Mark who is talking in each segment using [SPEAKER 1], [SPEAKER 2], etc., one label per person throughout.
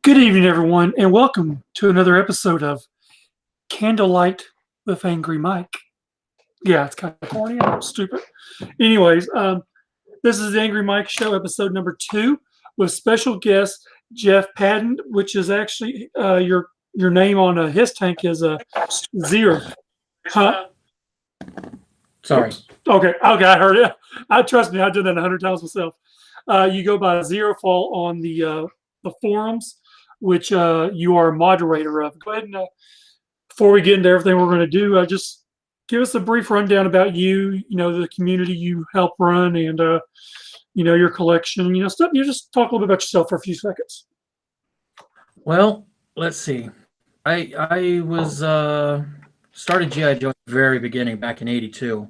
[SPEAKER 1] Good evening, everyone, and welcome to another episode of Candlelight with Angry Mike. Yeah, it's kind of corny. I'm stupid. Anyways, this is the Angry Mike Show, episode number 2, with special guest Jeff Patton, which is actually your name on his tank is Zero. Huh?
[SPEAKER 2] Sorry.
[SPEAKER 1] Okay, I heard it. I trust me, I've done that 100 times myself. You go by Xerofall on the forums, which you are a moderator of. Go ahead and before we get into everything we're going to do, just give us a brief rundown about you. The community you help run, and your collection. Stuff. You just talk a little bit about yourself for a few seconds.
[SPEAKER 2] Well, let's see. I was started GI Joe at the very beginning back in '82.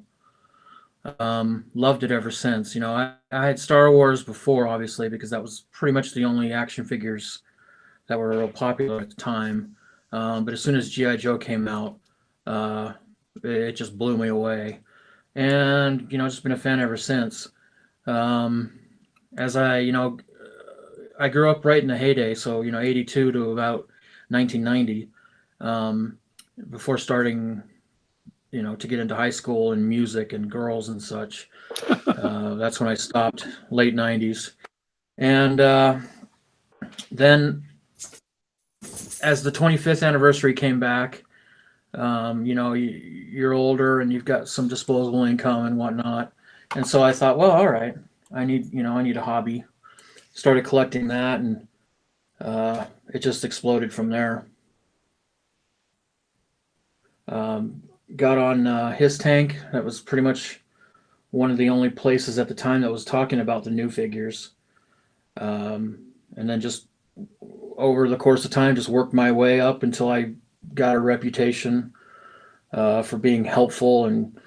[SPEAKER 2] Loved it ever since. I had Star Wars before, obviously, because that was pretty much the only action figures that were real popular at the time. But as soon as GI Joe came out, it just blew me away, and just been a fan ever since. As I grew up right in the heyday, so '82 to about 1990, before starting to get into high school and music and girls and such. That's when I stopped, late '90s. And then as the 25th anniversary came back, you're older and you've got some disposable income and whatnot. And so I thought, well, all right, I need a hobby. Started collecting that, and it just exploded from there. Got on his tank. That was pretty much one of the only places at the time that was talking about the new figures. And then just over the course of time, just worked my way up until I got a reputation for being helpful and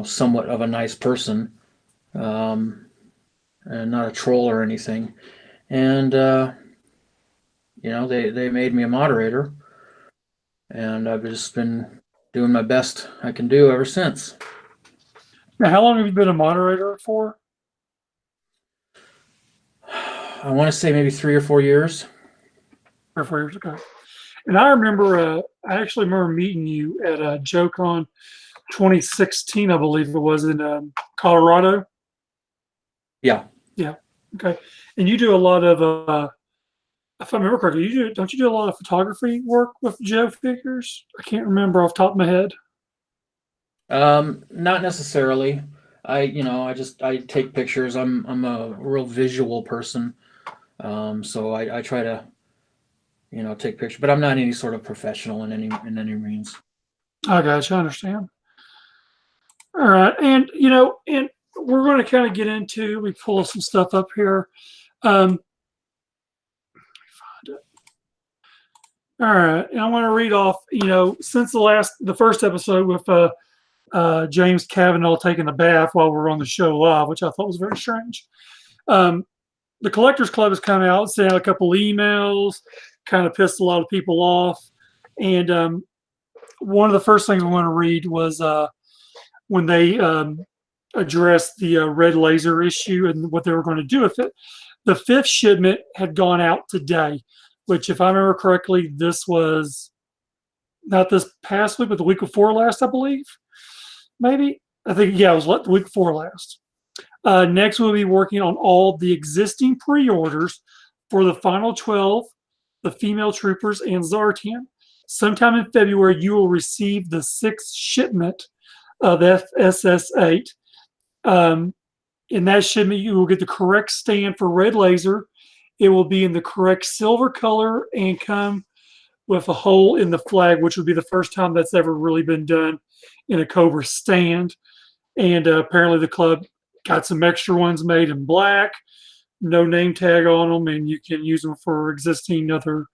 [SPEAKER 2] somewhat of a nice person, and not a troll or anything. And they made me a moderator, and I've just been doing my best I can do ever since.
[SPEAKER 1] Now, how long have you been a moderator for?
[SPEAKER 2] I want to say maybe 3 or 4 years.
[SPEAKER 1] 3 or 4 years ago. And I actually remember meeting you at JoeCon 2016, I believe it was, in Colorado.
[SPEAKER 2] Yeah.
[SPEAKER 1] Yeah. Okay. And you do a lot of, if I remember correctly, don't you do a lot of photography work with Joe figures? I can't remember off the top of my head.
[SPEAKER 2] Not necessarily. I take pictures. I'm a real visual person. So I try to, take pictures, but I'm not any sort of professional in any means.
[SPEAKER 1] I gotcha. I understand. All right. And, and we're going to kind of get into, we pull some stuff up here. All right, and I want to read off, since the first episode with James Kavanaugh taking a bath while we're on the show live, which I thought was very strange. The Collectors Club has come out, sent out a couple emails, kind of pissed a lot of people off. And one of the first things I want to read was when they addressed the red laser issue and what they were going to do with it. The 5th shipment had gone out today, which, if I remember correctly, this was not this past week, but the week before last, I believe. Maybe. I think, yeah, it was the week before last. Next, we'll be working on all the existing pre-orders for the final 12, the Female Troopers, and Zartan. Sometime in February, you will receive the 6th shipment of FSS-8. In that shipment, you will get the correct stand for red laser. It will be in the correct silver color and come with a hole in the flag, which would be the first time that's ever really been done in a Cobra stand. And apparently the club got some extra ones made in black, no name tag on them, and you can use them for existing other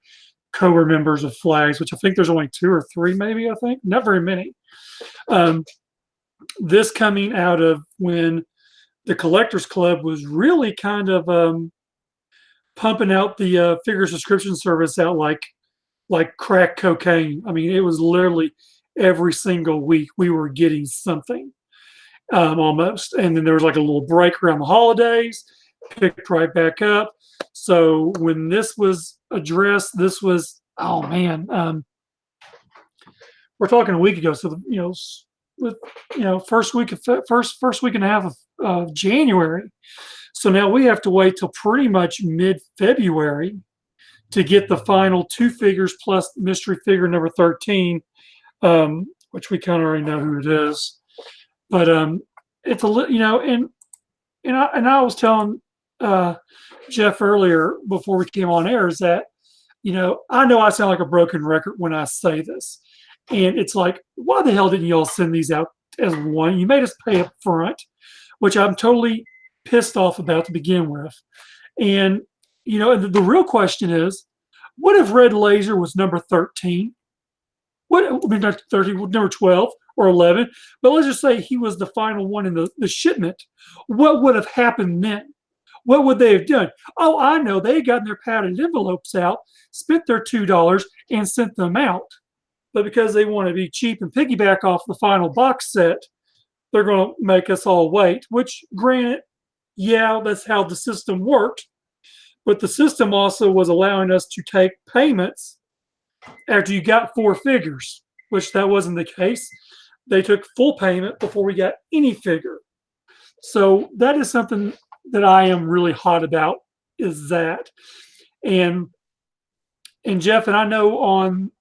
[SPEAKER 1] Cobra members of flags, which I think there's only 2 or 3, maybe, I think. Not very many. This coming out of when the Collectors Club was really kind of pumping out the figure subscription service out like crack cocaine. I mean, it was literally every single week we were getting something, almost. And then there was like a little break around the holidays. picked right back up. So when this was addressed, this was, oh man, we're talking a week ago. So with first week of first week and a half of January. So now we have to wait till pretty much mid-February to get the final 2 figures plus mystery figure number 13, which we kind of already know who it is. But it's and I was telling Jeff earlier before we came on air is that I know I sound like a broken record when I say this, and it's like, why the hell didn't y'all send these out as one? You made us pay up front, which I'm totally pissed off about to begin with. And and the real question is, what if Red Laser was number 13? What, I mean, not 13, number 12 or 11, but let's just say he was the final one in the shipment. What would have happened then? What would they have done? Oh, I know. They had gotten their padded envelopes out, spent their $2, and sent them out. But because they want to be cheap and piggyback off the final box set, they're going to make us all wait, which, granted, yeah, that's how the system worked. But the system also was allowing us to take payments after you got 4 figures, which that wasn't the case. They took full payment before we got any figure. So that is something that I am really hot about, is that. And Jeff, and I know on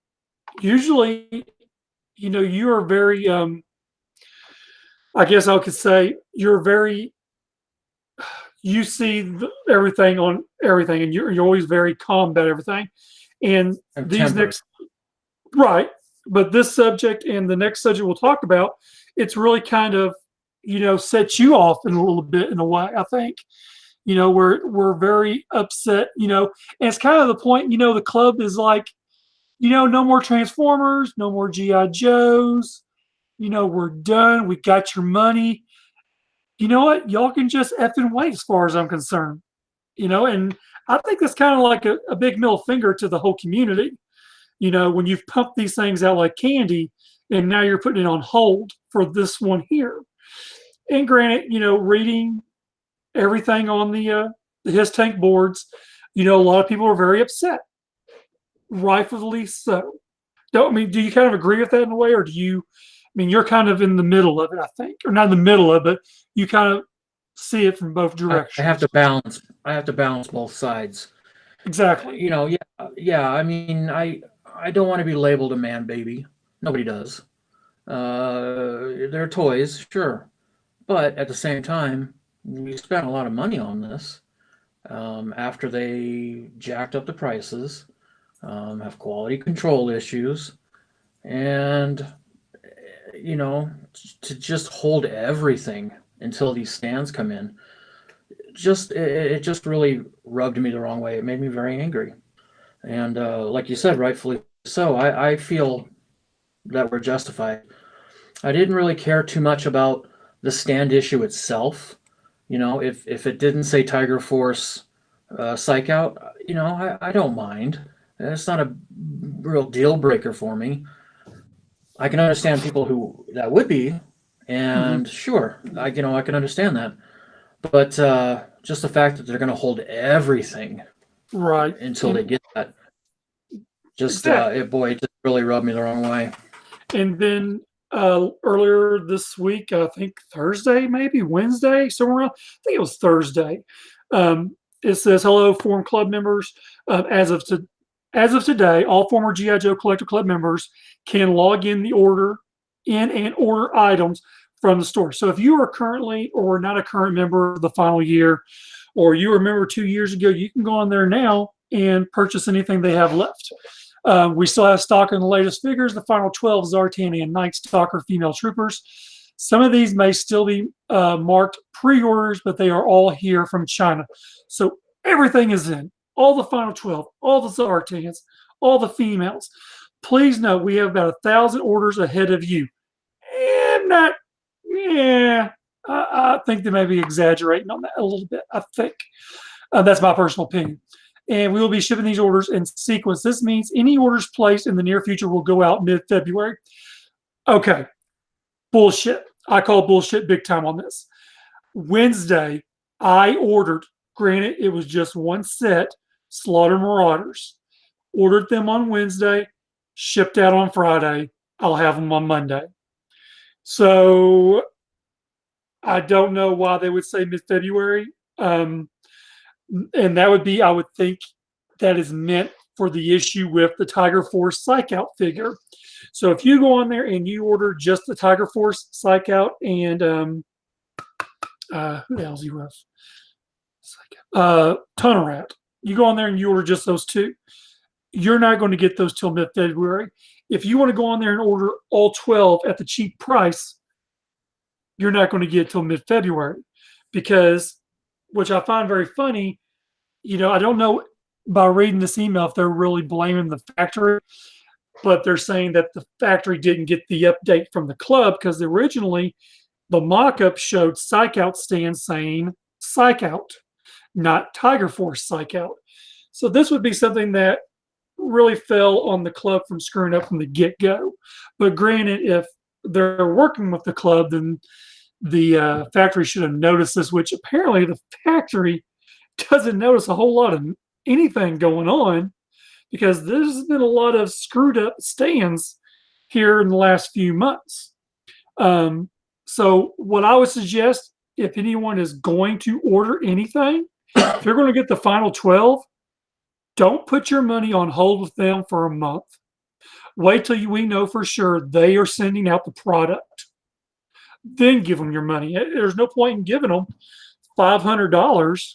[SPEAKER 1] usually, you are very, I guess I could say you're very, you see everything on everything, and you're always very calm about everything. And these next, right, but this subject and the next subject we'll talk about, it's really kind of, sets you off in a little bit in a way, I think. We're very upset, and it's kind of the point, the club is like, no more Transformers, no more G.I. Joes, we're done, we got your money. You know what? Y'all can just effing wait as far as I'm concerned. And I think that's kind of like a big middle finger to the whole community. When you've pumped these things out like candy and now you're putting it on hold for this one here. And granted, reading everything on the His Tank boards, a lot of people are very upset. Rightfully so. Do you kind of agree with that in a way, or do you, you're kind of in the middle of it, I think, or not in the middle of it, you kind of see it from both directions.
[SPEAKER 2] I have to balance. I have to balance both sides.
[SPEAKER 1] Exactly.
[SPEAKER 2] Yeah. I don't want to be labeled a man baby. Nobody does. They're toys, sure, but at the same time, we spent a lot of money on this. After they jacked up the prices, have quality control issues, and to just hold everything until these stands come in, it just really rubbed me the wrong way. It made me very angry. And like you said, rightfully so, I feel that we're justified. I didn't really care too much about the stand issue itself. If it didn't say Tiger Force Psych Out, I don't mind. It's not a real deal breaker for me. I can understand people who that would be, and sure, I can understand that. But just the fact that they're going to hold everything
[SPEAKER 1] right
[SPEAKER 2] until they get that, just
[SPEAKER 1] exactly.
[SPEAKER 2] it just really rubbed me the wrong way.
[SPEAKER 1] And then earlier this week, I think Thursday, maybe Wednesday, somewhere around, I think it was Thursday. It says, "Hello, Forum Club members. As of today, all former G.I. Joe Collector Club members can log in and order items from the store. So if you are currently or not a current member of the final year, or you were a member 2 years ago, you can go on there now and purchase anything they have left. We still have stock in the latest figures, the final 12 Zartan and Night Stalker female troopers. Some of these may still be marked pre-orders, but they are all here from China. So everything is in. All the final 12, all the Zartans, all the females. Please note, we have about 1,000 orders ahead of you. I think they may be exaggerating on that a little bit, I think. That's my personal opinion. And we will be shipping these orders in sequence. This means any orders placed in the near future will go out mid-February. Okay, bullshit. I call bullshit big time on this. Wednesday, I ordered Granted, it was just one set, Slaughter Marauders. Ordered them on Wednesday, shipped out on Friday. I'll have them on Monday. So I don't know why they would say mid-February. And that would be, I would think, that is meant for the issue with the Tiger Force Psych Out figure. So if you go on there and you order just the Tiger Force Psych Out and who the hell's he with? Tunnel Rat. You go on there and you order just those two. You're not going to get those till mid-February. If you want to go on there and order all 12 at the cheap price, you're not going to get it till mid-February, because, which I find very funny, I don't know by reading this email if they're really blaming the factory, but they're saying that the factory didn't get the update from the club, because originally the mock-up showed Psych Out stand saying Psych Out, not Tiger Force Psych Out. So this would be something that really fell on the club from screwing up from the get-go. But granted, if they're working with the club, then the factory should have noticed this, which apparently the factory doesn't notice a whole lot of anything going on, because there's been a lot of screwed up stands here in the last few months. So what I would suggest, if anyone is going to order anything, if you're going to get the final 12, don't put your money on hold with them for a month. Wait till we know for sure they are sending out the product. Then give them your money. There's no point in giving them $500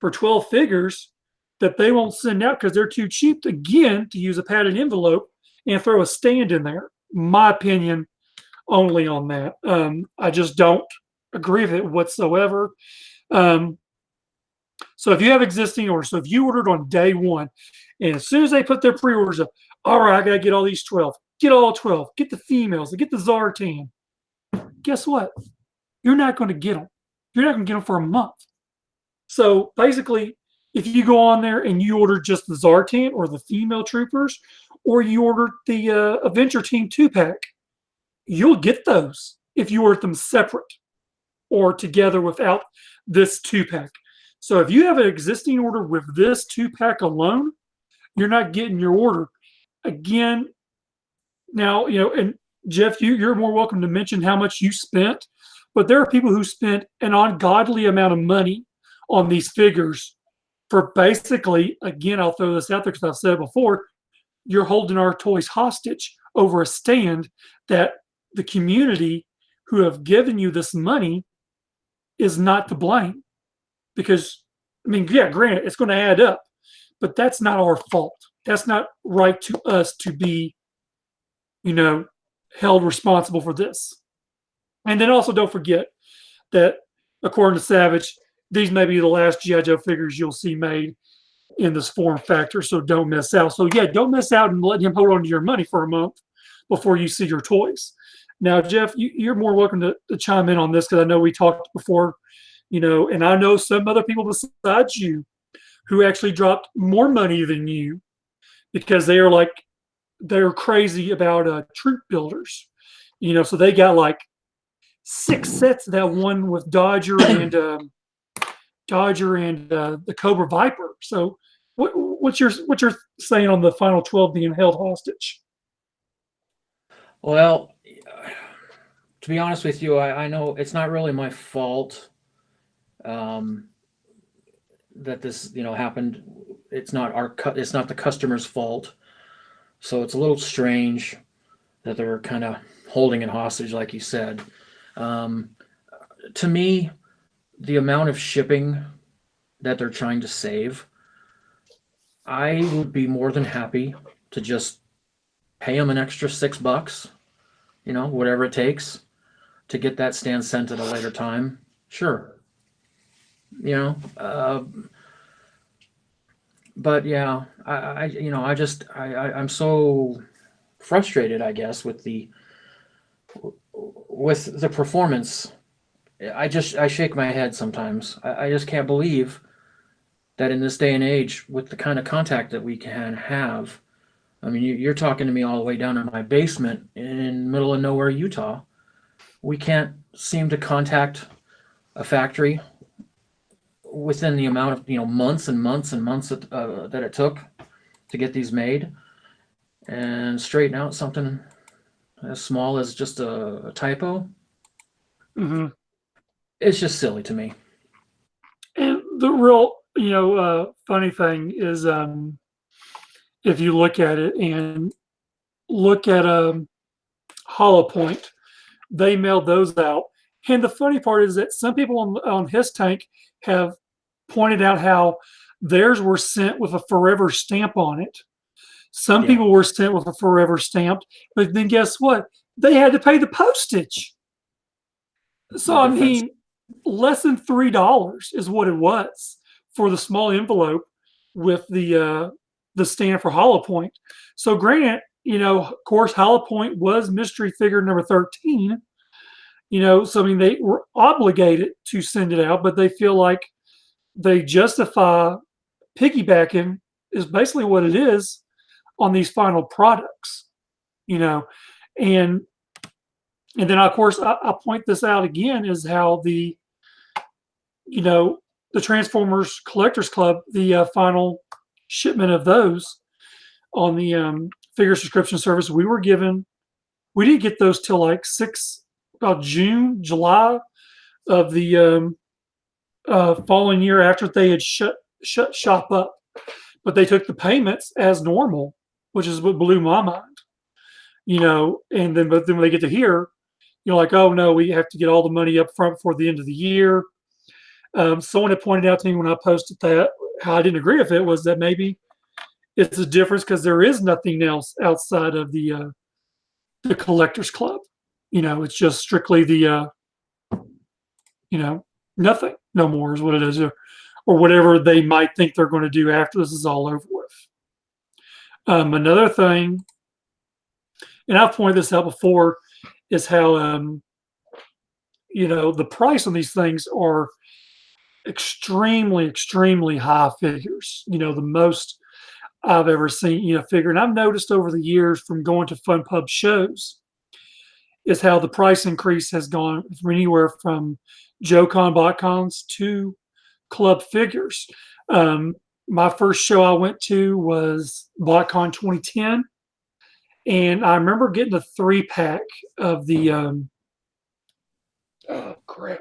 [SPEAKER 1] for 12 figures that they won't send out because they're too cheap, again, to use a padded envelope and throw a stand in there. My opinion only on that. I just don't agree with it whatsoever. So if you have existing orders, so if you ordered on day one, and as soon as they put their pre-orders up, all right, I got to get all these 12. Get all 12. Get the females. Get the Zartan. Guess what? You're not going to get them. You're not going to get them for a month. So basically, if you go on there and you order just the Zartan or the female troopers, or you order the Adventure Team 2-pack, you'll get those if you order them separate or together without this 2-pack. So if you have an existing order with this 2-pack alone, you're not getting your order. Again, now, and Jeff, you're more welcome to mention how much you spent, but there are people who spent an ungodly amount of money on these figures for basically, again, I'll throw this out there because I've said it before, you're holding our toys hostage over a stand that the community who have given you this money is not to blame. Because, yeah, granted, it's going to add up, but that's not our fault. That's not right to us to be, held responsible for this. And then also don't forget that, according to Savage, these may be the last G.I. Joe figures you'll see made in this form factor, so don't miss out. So, yeah, don't miss out and let him hold on to your money for a month before you see your toys. Now, Jeff, you're more welcome to chime in on this, because I know we talked before, and I know some other people besides you who actually dropped more money than you because they're crazy about troop builders, so they got like 6 sets of that one with Dodger and the Cobra Viper. So what's your saying on the final 12 being held hostage?
[SPEAKER 2] Well, to be honest with you, I know it's not really my fault that this happened. It's not the customer's fault. So it's a little strange that they're kind of holding it hostage, like you said. To me, the amount of shipping that they're trying to save, I would be more than happy to just pay them an extra $6, whatever it takes to get that stand sent at a later time. Sure. But yeah, I'm so frustrated, I guess, with the performance. I shake my head sometimes. I just can't believe that in this day and age, with the kind of contact that we can have, I mean, you're talking to me all the way down in my basement in middle of nowhere, Utah. We can't seem to contact a factory within the amount of months and months and months that it took to get these made and straighten out something as small as just a typo.
[SPEAKER 1] Hmm.
[SPEAKER 2] It's just silly to me.
[SPEAKER 1] And the real, funny thing is, if you look at it and look at Hollow Point, they mailed those out. And the funny part is that some people on His Tank have pointed out how theirs were sent with a forever stamp on it. Some
[SPEAKER 2] Yeah.
[SPEAKER 1] people were sent with a forever stamp, but then guess what? They had to pay the postage. So
[SPEAKER 2] The
[SPEAKER 1] I
[SPEAKER 2] difference.
[SPEAKER 1] mean, less than $3 is what it was for the small envelope with the stand for Hollow Point. So granted, of course, Hollow Point was mystery figure number 13. So I mean, they were obligated to send it out, but they feel like they justify piggybacking is basically what it is on these final products. You know, and and then of course I point this out again is how you know the Transformers Collectors Club, the final shipment of those on the figure subscription service, we didn't get those till like about June, July of the following year after they had shut shop up. But they took the payments as normal, which is what blew my mind. And then but then when they get to here, you're like, oh no, we have to get all the money up front before the end of the year. Someone had pointed out to me when I posted that how I didn't agree with it was that maybe it's a difference because there is nothing else outside of the collectors club. It's just strictly the nothing, no more is what it is, or whatever they might think they're going to do after this is all over with. Another thing, and I've pointed this out before, is how the price on these things are extremely, extremely high figures. The most I've ever seen, figure. And I've noticed over the years from going to Fun Pub shows is how the price increase has gone from anywhere from Joe Con BotCons to club figures. My first show I went to was BotCon 2010. And I remember getting a 3-pack of the, oh crap.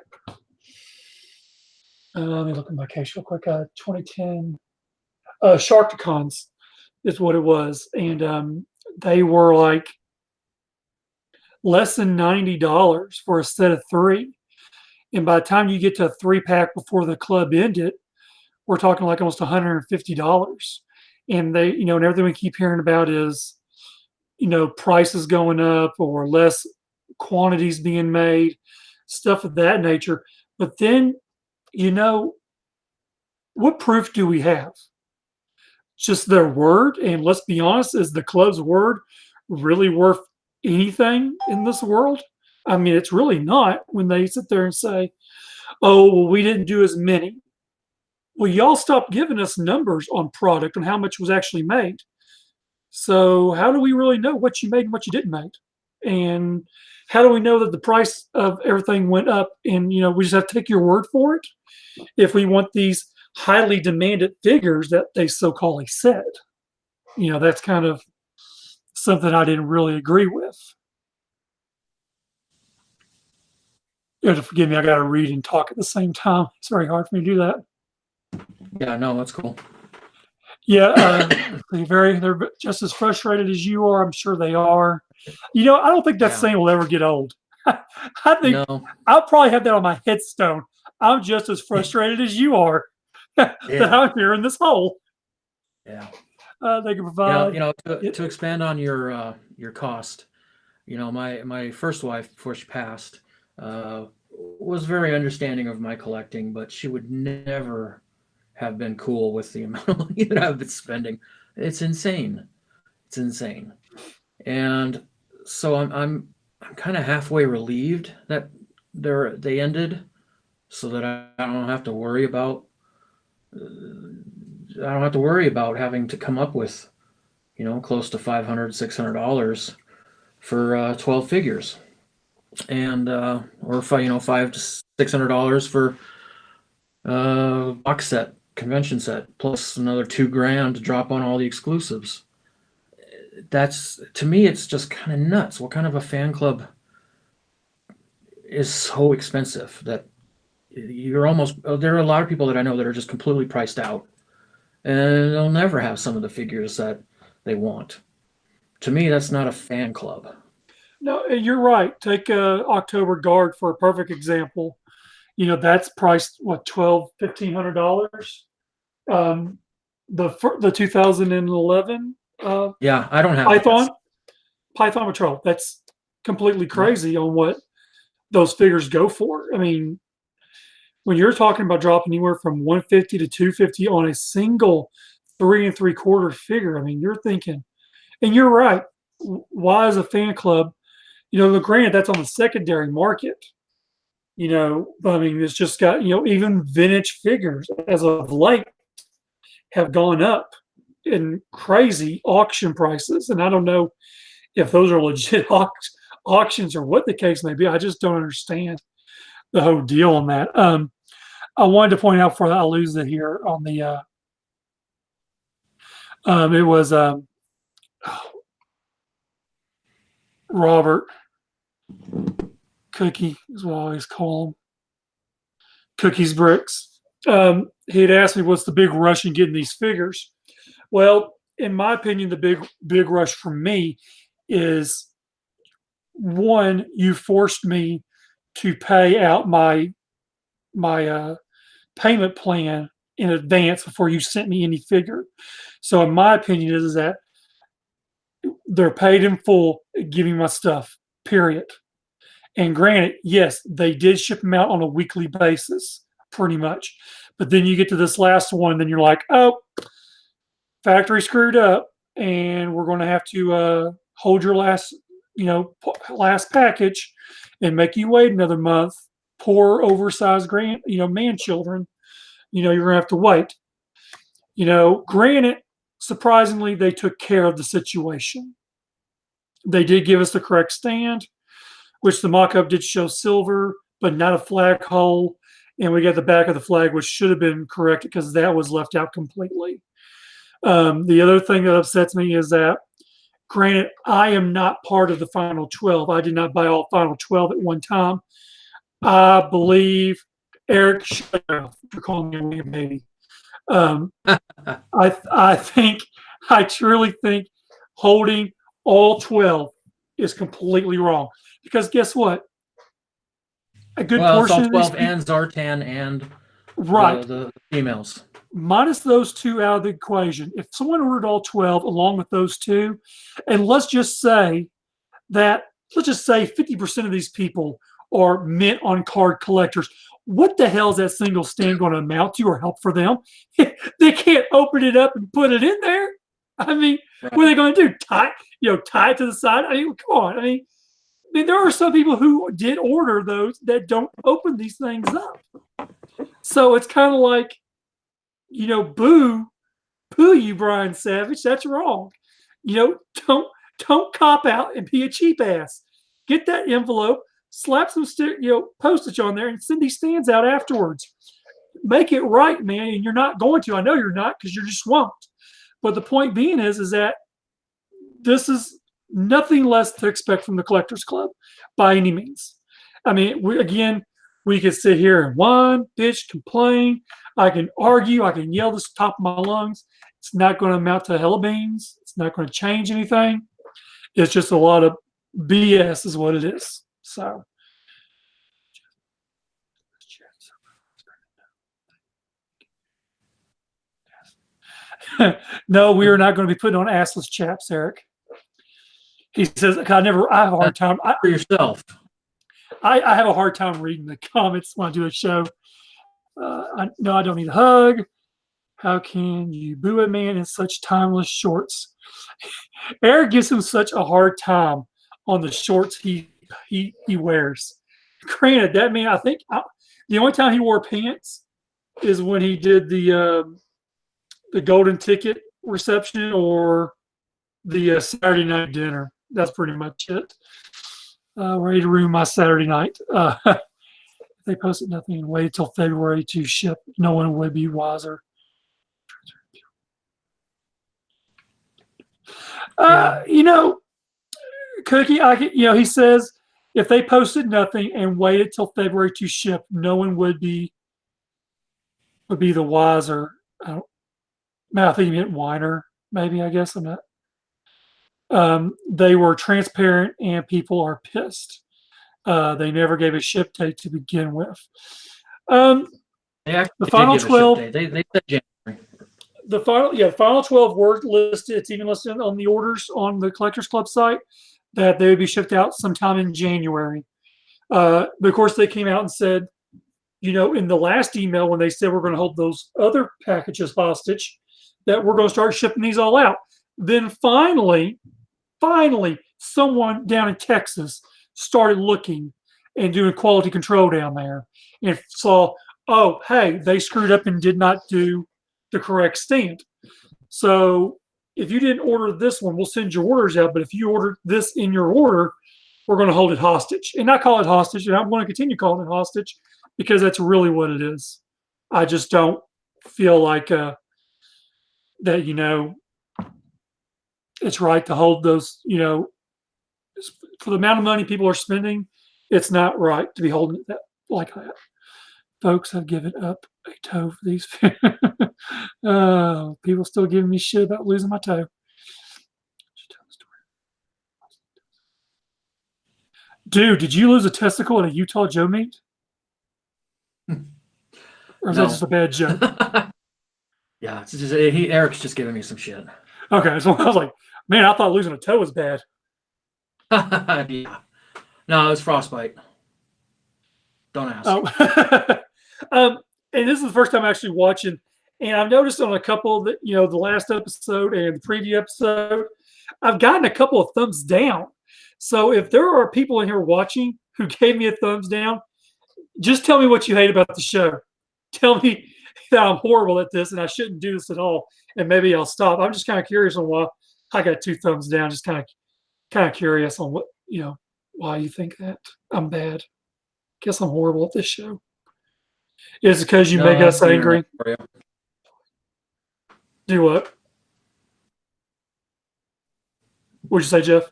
[SPEAKER 1] Let me look at my case real quick. 2010 Sharkticons is what it was. And they were like less than $90 for a set of 3. And by the time you get to a 3-pack before the club ended, we're talking like almost $150. And they, and everything we keep hearing about is, prices going up or less quantities being made, stuff of that nature. But then, what proof do we have? Just their word. And let's be honest, is the club's word really worth anything in this world? I mean, it's really not when they sit there and say, oh, well, we didn't do as many. Well, y'all stopped giving us numbers on product and how much was actually made. So how do we really know what you made and what you didn't make? And how do we know that the price of everything went up? And, we just have to take your word for it if we want these highly demanded figures that they so-called said. That's kind of something I didn't really agree with. You have to forgive me. I got to read and talk at the same time. It's very hard for me to do that.
[SPEAKER 2] Yeah, no, that's cool.
[SPEAKER 1] Yeah, they're just as frustrated as you are. I'm sure they are. I don't think that saying will ever get old. I think I'll probably have that on my headstone. I'm just as frustrated as you are that I'm here in this hole.
[SPEAKER 2] Yeah.
[SPEAKER 1] They can provide.
[SPEAKER 2] To expand on your cost. My first wife before she passed was very understanding of my collecting, but she would never have been cool with the amount of money that I've been spending. It's insane. It's insane. And so I'm kind of halfway relieved that they ended, so that I don't have to worry about having to come up with close to $500, $600 for 12 figures, and or $500 to $600 for Box set, convention set, plus another $2,000 to drop on all the exclusives. That's, to me, it's just kind of nuts. What kind of a fan club is so expensive that you're almost, there are a lot of people that I know that are just completely priced out and they'll never have some of the figures that they want. To me, that's not a fan club.
[SPEAKER 1] No, you're right. Take October Guard for a perfect example. That's priced what, 12, $1,500. Um, the 2011
[SPEAKER 2] Yeah, I don't have that.
[SPEAKER 1] Python Python Patrol. That's completely crazy on what those figures go for. I mean, when you're talking about dropping anywhere from 150 to 250 on a single 3 3/4 figure, I mean, you're thinking, and you're right. Why is a fan club? Granted, that's on the secondary market. I mean, it's just got, even vintage figures as of late have gone up in crazy auction prices. And I don't know if those are legit auctions or what the case may be. I just don't understand the whole deal on that. I wanted to point out before I lose it here on the, it was Robert Cookie is what I always call him. Cookies Bricks. He had asked me what's the big rush in getting these figures. Well, in my opinion, the big rush for me is, one, you forced me to pay out my payment plan in advance before you sent me any figure. So in my opinion is that they're paid in full, giving my stuff, period. And granted, yes, they did ship them out on a weekly basis, pretty much. But then you get to this last one, and then you're like, oh, factory screwed up, and we're going to have to hold your last package and make you wait another month. Poor, oversized man children, you're going to have to wait. Granted, surprisingly, they took care of the situation. They did give us the correct stand, which the mock-up did show silver, but not a flag hole. And we got the back of the flag, which should have been corrected because that was left out completely. The other thing that upsets me is that, granted, I am not part of the final 12. I did not buy all final 12 at one time. I believe Eric, shut up for calling me a weird baby. I truly think holding all 12 is completely wrong. Because guess what? A good portion
[SPEAKER 2] it's all
[SPEAKER 1] of
[SPEAKER 2] 12 and Zartan and
[SPEAKER 1] right,
[SPEAKER 2] the females.
[SPEAKER 1] minus those two out of the equation. If someone ordered all 12 along with those two, and let's just say 50% of these people are mint on card collectors, what the hell is that single stand going to amount to or help for them? They can't open it up and put it in there. I mean, right. What are they going to do? Tie it to the side? I mean, come on. I mean, there are some people who did order those that don't open these things up. So it's kind of like, poo you, Brian Savage. That's wrong. Don't cop out and be a cheap ass. Get that envelope, slap some postage on there, and send these stands out afterwards. Make it right, man. And you're not going to. I know you're not, because you just won't. But the point being is that this is nothing less to expect from the Collectors Club by any means. I mean, we could sit here and whine, bitch, complain. I can argue. I can yell this top of my lungs. It's not going to amount to hella beans. It's not going to change anything. It's just a lot of BS is what it is. So. No, we are not going to be putting on assless chaps, Eric. He says, I have a hard time.
[SPEAKER 2] For yourself.
[SPEAKER 1] I have a hard time reading the comments when I do a show. I don't need a hug. How can you boo a man in such timeless shorts? Eric gives him such a hard time on the shorts he wears. Granted, that man, I think the only time he wore pants is when he did the golden ticket reception or the Saturday night dinner. That's pretty much it. Ready to ruin my Saturday night. If they posted nothing and waited till February to ship, no one would be wiser.
[SPEAKER 2] Yeah.
[SPEAKER 1] Cookie, he says if they posted nothing and waited till February to ship, no one would be the wiser. I think you meant whiner, maybe. I guess I'm not. They were transparent and people are pissed. They never gave a ship date to begin with.
[SPEAKER 2] They actually
[SPEAKER 1] The
[SPEAKER 2] did
[SPEAKER 1] final
[SPEAKER 2] give a
[SPEAKER 1] 12.
[SPEAKER 2] ship date. They said January.
[SPEAKER 1] The final 12 were listed. It's even listed on the orders on the Collectors Club site that they would be shipped out sometime in January. But of course, they came out and said, in the last email when they said we're going to hold those other packages hostage, that we're going to start shipping these all out. Then finally, someone down in Texas started looking and doing quality control down there and saw, oh, hey, they screwed up and did not do the correct stand. So if you didn't order this one, we'll send your orders out. But if you ordered this in your order, we're going to hold it hostage and not call it hostage. And I'm going to continue calling it hostage because that's really what it is. I just don't feel like that, it's right to hold those, for the amount of money people are spending, it's not right to be holding it like that. Folks have given up a toe for these. People still giving me shit about losing my toe. Dude, did you lose a testicle at a Utah Joe meet? Or is that just a bad joke?
[SPEAKER 2] Yeah, it's just, Eric's just giving me some shit.
[SPEAKER 1] Okay, so I was like, man, I thought losing a toe was bad.
[SPEAKER 2] Yeah. No, it's frostbite. Don't ask.
[SPEAKER 1] And this is the first time I'm actually watching, and I've noticed on a couple that the last episode and the preview episode, I've gotten a couple of thumbs down. So if there are people in here watching who gave me a thumbs down, just tell me what you hate about the show. Tell me that I'm horrible at this and I shouldn't do this at all, and maybe I'll stop. I'm just kind of curious on why I got 2 thumbs down. Just kind of curious on what why you think that I'm bad. Guess I'm horrible at this show. Is it because you make us angry? Do what? What'd you say, Jeff?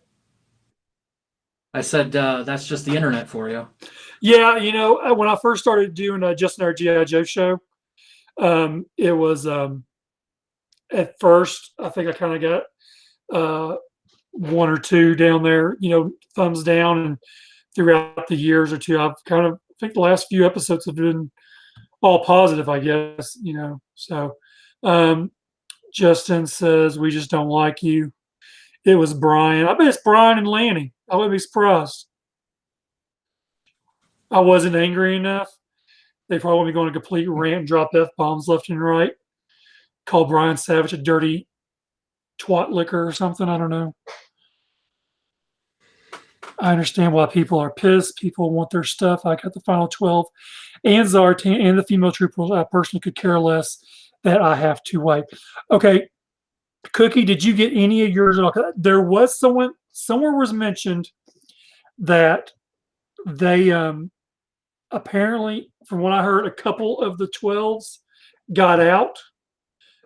[SPEAKER 2] I said that's just the internet for you.
[SPEAKER 1] Yeah, when I first started doing Just Our G.I. Joe show, it was at first I think I kind of got 1 or 2 down there, thumbs down, and throughout the years or 2, I've I think the last few episodes have been all positive, I guess, So Justin says, we just don't like you. It was Brian. I bet it's Brian and Lanny. I wouldn't be surprised. I wasn't angry enough. They probably want me going a complete rant and drop F-bombs left and right. Call Brian Savage a dirty twat licker or something. I don't know. I understand why people are pissed. People want their stuff. I got the final 12 and Zartan and the female troopers. I personally could care less that I have to wait. Okay. Cookie, did you get any of yours at all? There was somewhere was mentioned that they apparently, from what I heard, a couple of the 12s got out.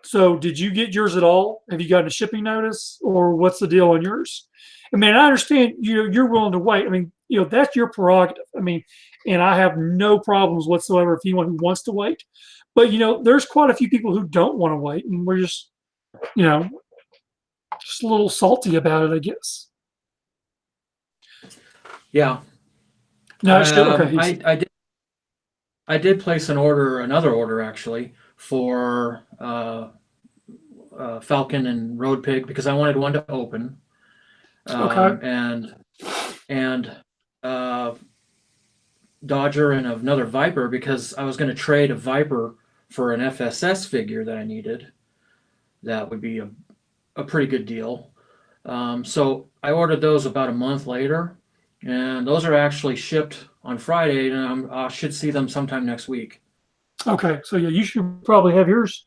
[SPEAKER 1] So did you get yours at all? Have you gotten a shipping notice, or what's the deal on yours? I mean, I understand you're willing to wait. I mean, that's your prerogative. I mean, and I have no problems whatsoever if anyone who wants to wait. But there's quite a few people who don't want to wait, and we're just just a little salty about it, I guess.
[SPEAKER 2] Yeah.
[SPEAKER 1] No, okay.
[SPEAKER 2] I did place another order actually for Falcon and Road Pig because I wanted one to open.
[SPEAKER 1] Okay.
[SPEAKER 2] And Dodger and another Viper because I was going to trade a Viper for an FSS figure that I needed. That would be a pretty good deal. So I ordered those about a month later, and those are actually shipped on Friday, and I should see them sometime next week.
[SPEAKER 1] Okay, so yeah, you should probably have yours.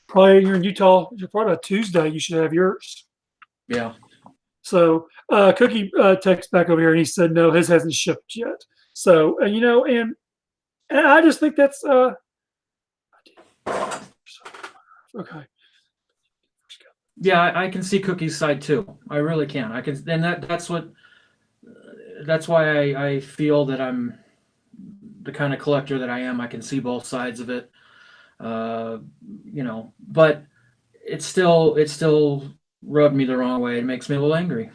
[SPEAKER 1] Probably you're in Utah. Probably about Tuesday. You should have yours.
[SPEAKER 2] Yeah.
[SPEAKER 1] So Cookie texted back over here, and he said no, his hasn't shipped yet. So and And I just think that's okay.
[SPEAKER 2] Yeah, I can see Cookie's side too. I really can. I can, and that's why I feel that I'm the kind of collector that I am. I can see both sides of it. Uh, but it still rubbed me the wrong way. It makes me a little angry.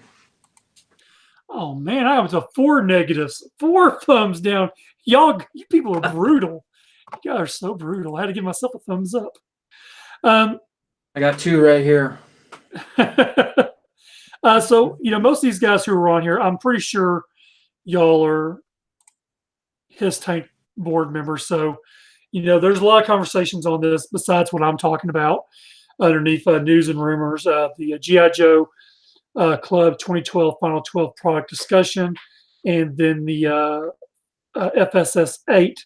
[SPEAKER 1] Oh man, I was a 4 negatives, 4 thumbs down. Y'all, you people are brutal. You guys are so brutal. I had to give myself a thumbs up.
[SPEAKER 2] I got 2 right here.
[SPEAKER 1] So most of these guys who are on here, I'm pretty sure y'all are his tank board members. So there's a lot of conversations on this besides what I'm talking about underneath news and rumors. The GI Joe Club 2012 Final 12 product discussion, and then the FSS 8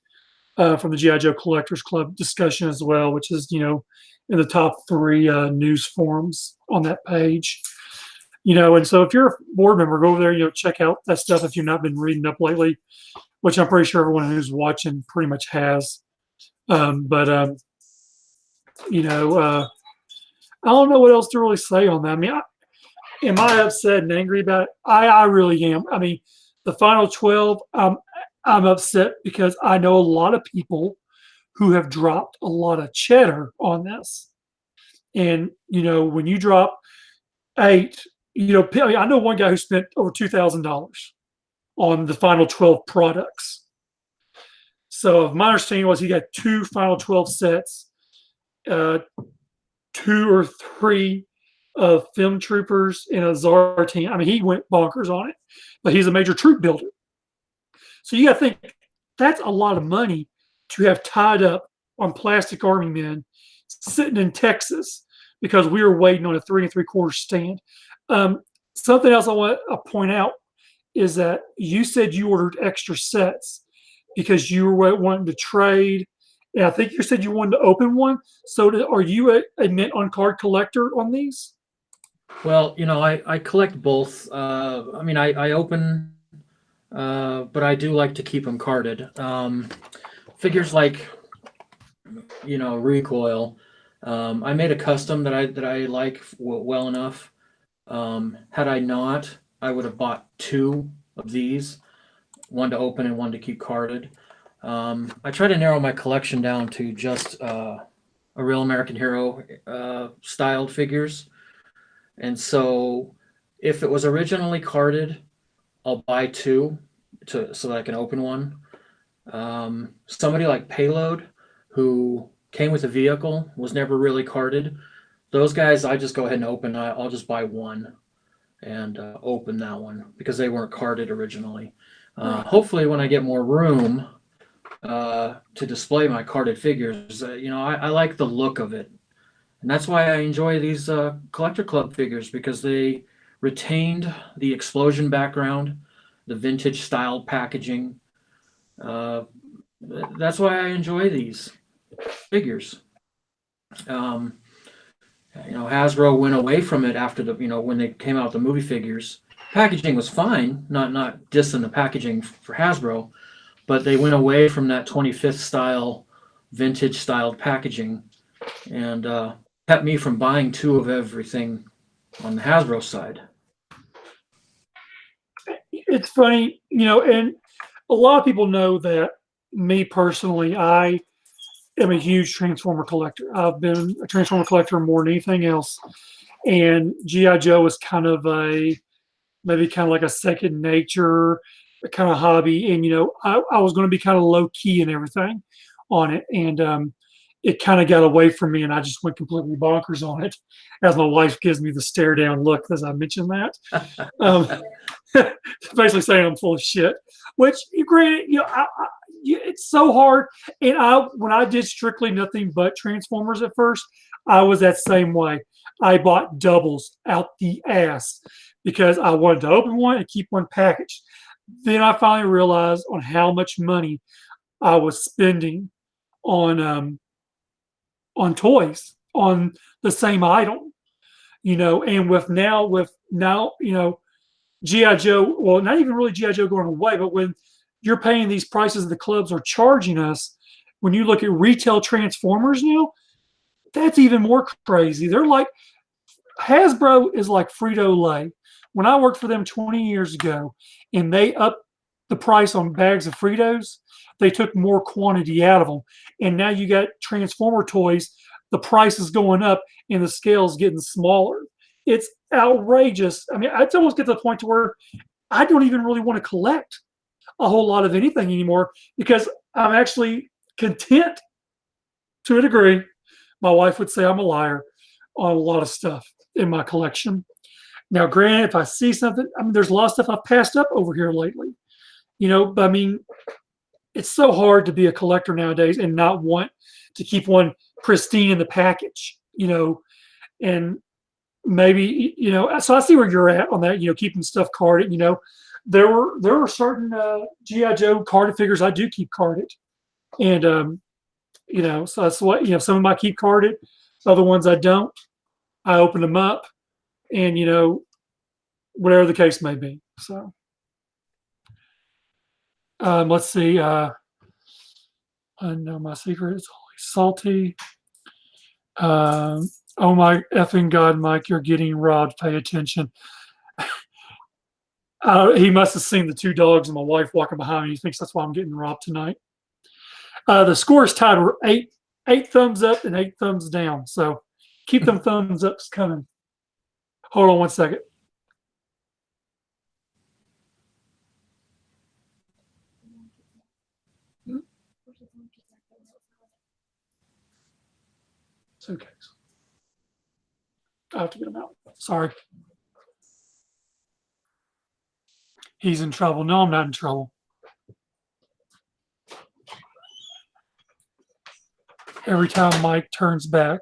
[SPEAKER 1] from the GI Joe Collectors Club discussion as well, which is in the top 3 news forums on that page. And so if you're a board member, go over there, check out that stuff if you've not been reading up lately, which I'm pretty sure everyone who's watching pretty much has. But I don't know what else to really say on that. I mean, am I upset and angry about it? I really am. I mean, the final 12, I'm upset because I know a lot of people who have dropped a lot of cheddar on this. And, when you drop 8, I know one guy who spent over $2,000 on the final 12 products. So my understanding was he got 2 final 12 sets, 2 or 3 of Film Troopers and a Czar team. I mean, he went bonkers on it, but he's a major troop builder. So you got to think that's a lot of money to have tied up on plastic army men sitting in Texas because we were waiting on a 3 3/4 stand. Something else I want to point out is that you said you ordered extra sets because you were wanting to trade. And I think you said you wanted to open one. So are you a mint on card collector on these?
[SPEAKER 2] Well, I collect both. I mean, I open, but I do like to keep them carded. Figures like, recoil. I made a custom that I like well enough. Had I not, I would have bought 2 of these, one to open and one to keep carded. I try to narrow my collection down to just a real American Hero styled figures. And so if it was originally carded, I'll buy 2 so that I can open one. Somebody like Payload, who came with a vehicle, was never really carded. Those guys, I just go ahead and open. I'll just buy 1 and open that one because they weren't carded originally. Hopefully when I get more room to display my carded figures, I like the look of it. And that's why I enjoy these Collector Club figures, because they retained the explosion background, the vintage styled packaging. That's why I enjoy these figures. Hasbro went away from it after when they came out with the movie figures. Packaging was fine, not dissing the packaging for Hasbro, but they went away from that 25th style, vintage styled packaging, and kept me from buying 2 of everything on the Hasbro side.
[SPEAKER 1] It's funny, and a lot of people know that me personally, I am a huge Transformer collector. I've been a Transformer collector more than anything else. And G.I. Joe is kind of maybe like a second nature kind of hobby. And, I was going to be kind of low key and everything on it. And it kind of got away from me and I just went completely bonkers on it as my wife gives me the stare down look as I mentioned that. Basically saying I'm full of shit, which granted, it's so hard. And when I did strictly nothing but Transformers at first, I was that same way. I bought doubles out the ass because I wanted to open one and keep one packaged. Then I finally realized on how much money I was spending on toys on the same item, and with now, G.I. Joe, well, not even really G.I. Joe going away, but when you're paying these prices the clubs are charging us. When you look at retail Transformers now, that's even more crazy. They're like Hasbro is like Frito-Lay. When I worked for them 20 years ago and they upped the price on bags of Fritos, they took more quantity out of them. And now you got Transformer toys, the price is going up and the scale's getting smaller. It's outrageous. I mean, it's almost get to the point to where I don't even really want to collect a whole lot of anything anymore because I'm actually content to a degree. My wife would say I'm a liar on a lot of stuff in my collection. Now, granted, if I see something, I mean, there's a lot of stuff I've passed up over here lately, but I mean, it's so hard to be a collector nowadays and not want to keep one pristine in the package, and maybe, so I see where you're at on that, keeping stuff carded, there were certain GI Joe carded figures I do keep carded, and so that's what some of them I keep carded, other ones I don't. I open them up, and whatever the case may be. So let's see. I know my secret is always salty. Oh my effing God, Mike, you're getting robbed. Pay attention. He must have seen the two dogs and my wife walking behind me. He thinks that's why I'm getting robbed tonight. The score is tied. We're eight thumbs up and 8 thumbs down. So keep them thumbs ups coming. Hold on one second. Suitcase. I have to get him out. Sorry. He's in trouble. No, I'm not in trouble. Every time Mike turns back,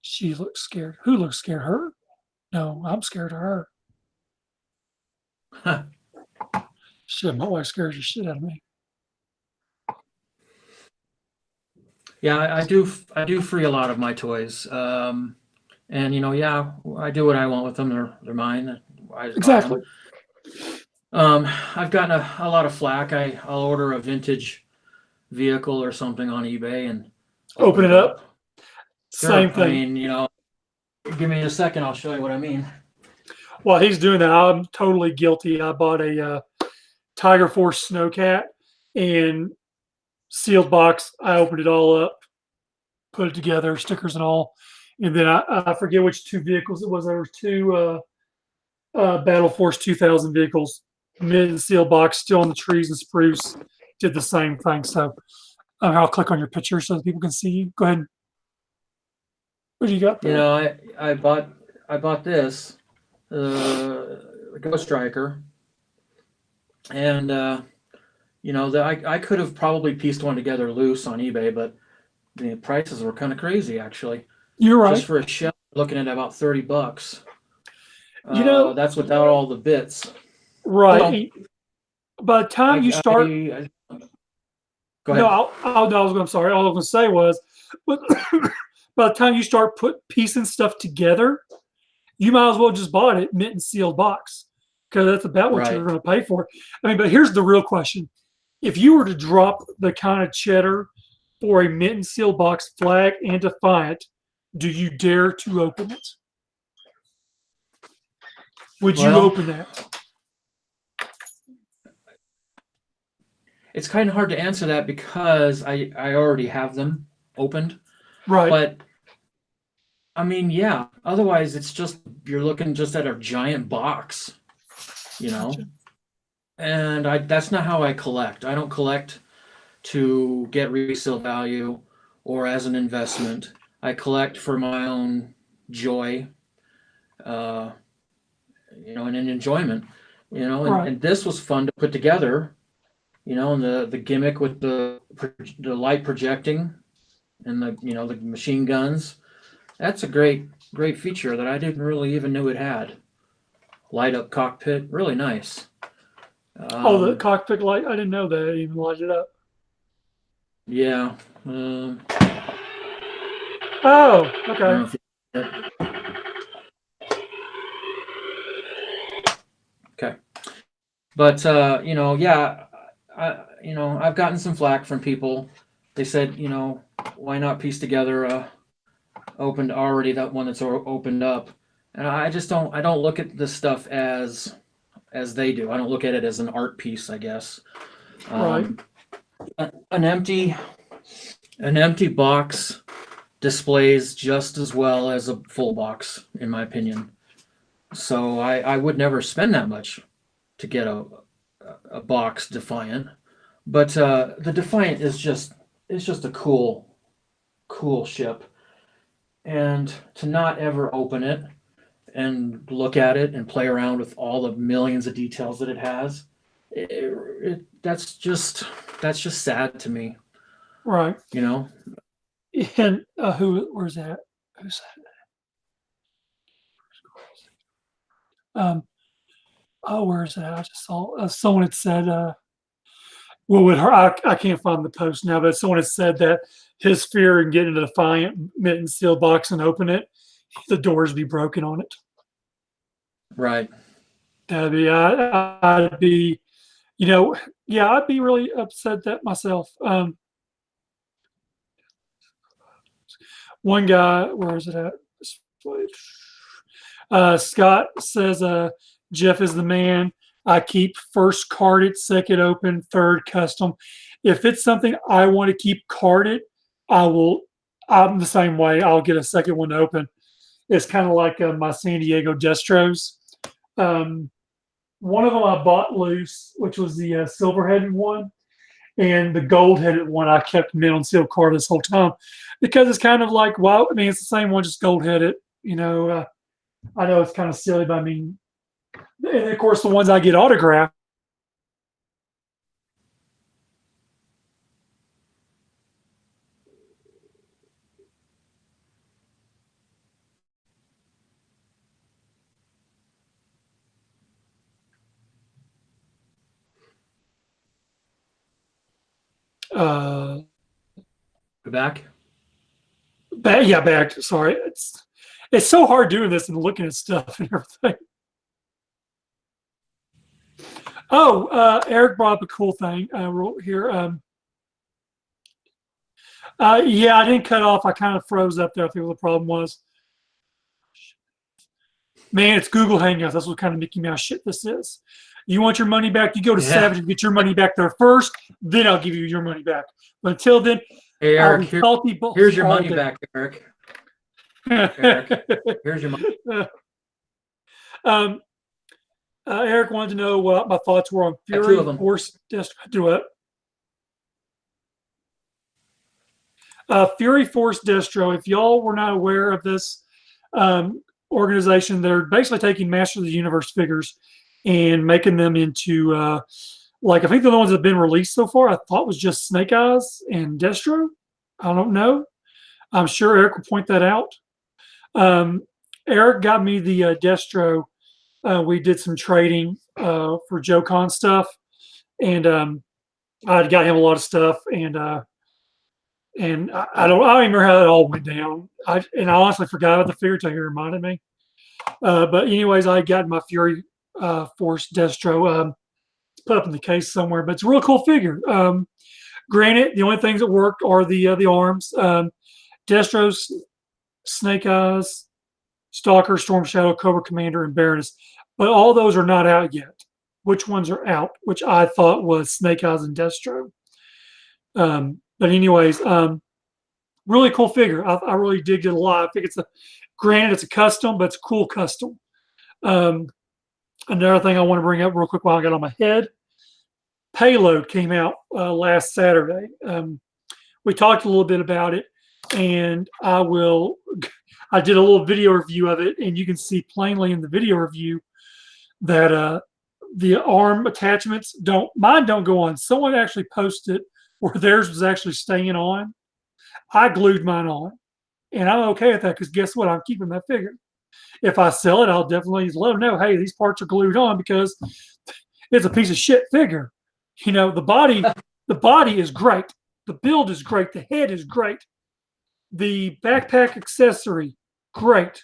[SPEAKER 1] she looks scared. Who looks scared? Her? No, I'm scared of her. Shit, my wife scares the shit out of me.
[SPEAKER 2] Yeah, I do free a lot of my toys. And yeah, I do what I want with them. They're mine.
[SPEAKER 1] Exactly.
[SPEAKER 2] I've gotten a lot of flack. I'll order a vintage vehicle or something on eBay and
[SPEAKER 1] open it up.
[SPEAKER 2] Sure.
[SPEAKER 1] Same thing.
[SPEAKER 2] I mean, give me a second. I'll show you what I mean.
[SPEAKER 1] While he's doing that, I'm totally guilty. I bought a Tiger Force Snowcat and sealed box. I opened it all up, put it together, stickers and all. And then I forget which 2 vehicles it was. There were 2 Battle Force 2000 vehicles, mid and sealed box, still in the trees and spruce. Did the same thing. So I'll click on your picture so that people can see you. Go ahead. What do you got there?
[SPEAKER 2] I bought this Ghost Striker, and I could have probably pieced one together loose on eBay, but the prices were kind of crazy actually.
[SPEAKER 1] You're right.
[SPEAKER 2] Just for a shell, looking at about $30. That's without all the bits.
[SPEAKER 1] Right. By the time you start,
[SPEAKER 2] go ahead.
[SPEAKER 1] I'm sorry. All I was going to say was, but by the time you start piecing stuff together, you might as well just bought it mint and sealed box because that's about what you're going to pay for. I mean, but here's the real question: if you were to drop the kind of cheddar for a mint and sealed box Flag and Defiant, do you dare to open it? Would you open that?
[SPEAKER 2] It's kind of hard to answer that because I already have them opened.
[SPEAKER 1] Right.
[SPEAKER 2] But I mean, yeah. Otherwise, it's just you're looking just at a giant box,
[SPEAKER 1] Gotcha.
[SPEAKER 2] And that's not how I collect. I don't collect to get resale value or as an investment. I collect for my own joy, and an enjoyment, and this was fun to put together, and the gimmick with the light projecting and the machine guns. That's a great feature that I didn't really even know it had. Light up cockpit, really nice.
[SPEAKER 1] The cockpit light, I didn't know that it even lighted it up.
[SPEAKER 2] Yeah.
[SPEAKER 1] Oh, okay.
[SPEAKER 2] Okay. But yeah, I've gotten some flack from people. They said, why not piece together opened already that one that's opened up, and I just don't. I don't look at this stuff as they do. I don't look at it as an art piece, I guess.
[SPEAKER 1] Right.
[SPEAKER 2] Um, an empty box displays just as well as a full box, in my opinion. So I would never spend that much to get a box Defiant, but the Defiant is just a cool ship, and to not ever open it and look at it and play around with all the millions of details that it has, that's just sad to me.
[SPEAKER 1] Right.
[SPEAKER 2] You know.
[SPEAKER 1] And where's that? Who's that? Oh, where's that? I just saw someone had said, well, with her, I can't find the post now, but someone had said that his fear in getting into the Defiant mitten seal box and open it, the doors be broken on it.
[SPEAKER 2] Right.
[SPEAKER 1] That'd be, I'd be, yeah, I'd be really upset that myself. One guy, where is it at? Scott says, Jeff is the man. I keep first carded, second open, third custom. If it's something I want to keep carded, I'm the same way. I'll get a second one open. It's kind of like my San Diego Destros. One of them I bought loose, which was the silver-headed one. And the gold-headed one I kept mint on seal card this whole time because it's kind of like, wow, I mean, it's the same one, just gold-headed. I know it's kind of silly, but I mean, and of course, the ones I get autographed. Uh,
[SPEAKER 2] Back.
[SPEAKER 1] yeah, back. Sorry, it's so hard doing this and looking at stuff and everything. Oh, Eric brought up a cool thing here. Yeah, I didn't cut off. I kind of froze up there. I think what the problem was. Man, it's Google Hangouts. That's what kind of Mickey Mouse shit this is. You want your money back? You go to Savage and get your money back there first. Then I'll give you your money back. But until then,
[SPEAKER 2] hey Eric, here's your money back, Eric. Eric, here's your money.
[SPEAKER 1] Eric wanted to know what my thoughts were on Fury Force Destro. Fury Force Destro. If y'all were not aware of this organization, they're basically taking Master of the Universe figures and making them into like I think the ones that have been released so far. I thought was just Snake Eyes and Destro. I don't know. I'm sure Eric will point that out. Eric got me the Destro. We did some trading for JoeCon stuff, and I got him a lot of stuff, and I don't remember how it all went down. I honestly forgot about the figure until he reminded me. But anyways, I got my Fury Force Destro put up in the case somewhere, but it's a real cool figure. Granted, the only things that worked are the arms. Destro's Snake Eyes, Stalker, Storm Shadow, Cobra Commander, and Baroness. But all those are not out yet. Which ones are out? Which I thought was Snake Eyes and Destro. But anyways, really cool figure. I really digged it a lot. I think granted it's a custom, but it's a cool custom. Another thing I want to bring up real quick while I got on my head. Payload came out last Saturday. We talked a little bit about it, and I did a little video review of it, and you can see plainly in the video review that the arm attachments mine don't go on. Someone actually posted where theirs was actually staying on. I glued mine on, and I'm okay with that because guess what? I'm keeping that figure. If I sell it, I'll definitely let them know, hey, these parts are glued on because it's a piece of shit figure. The body is great. The build is great. The head is great. The backpack accessory, great.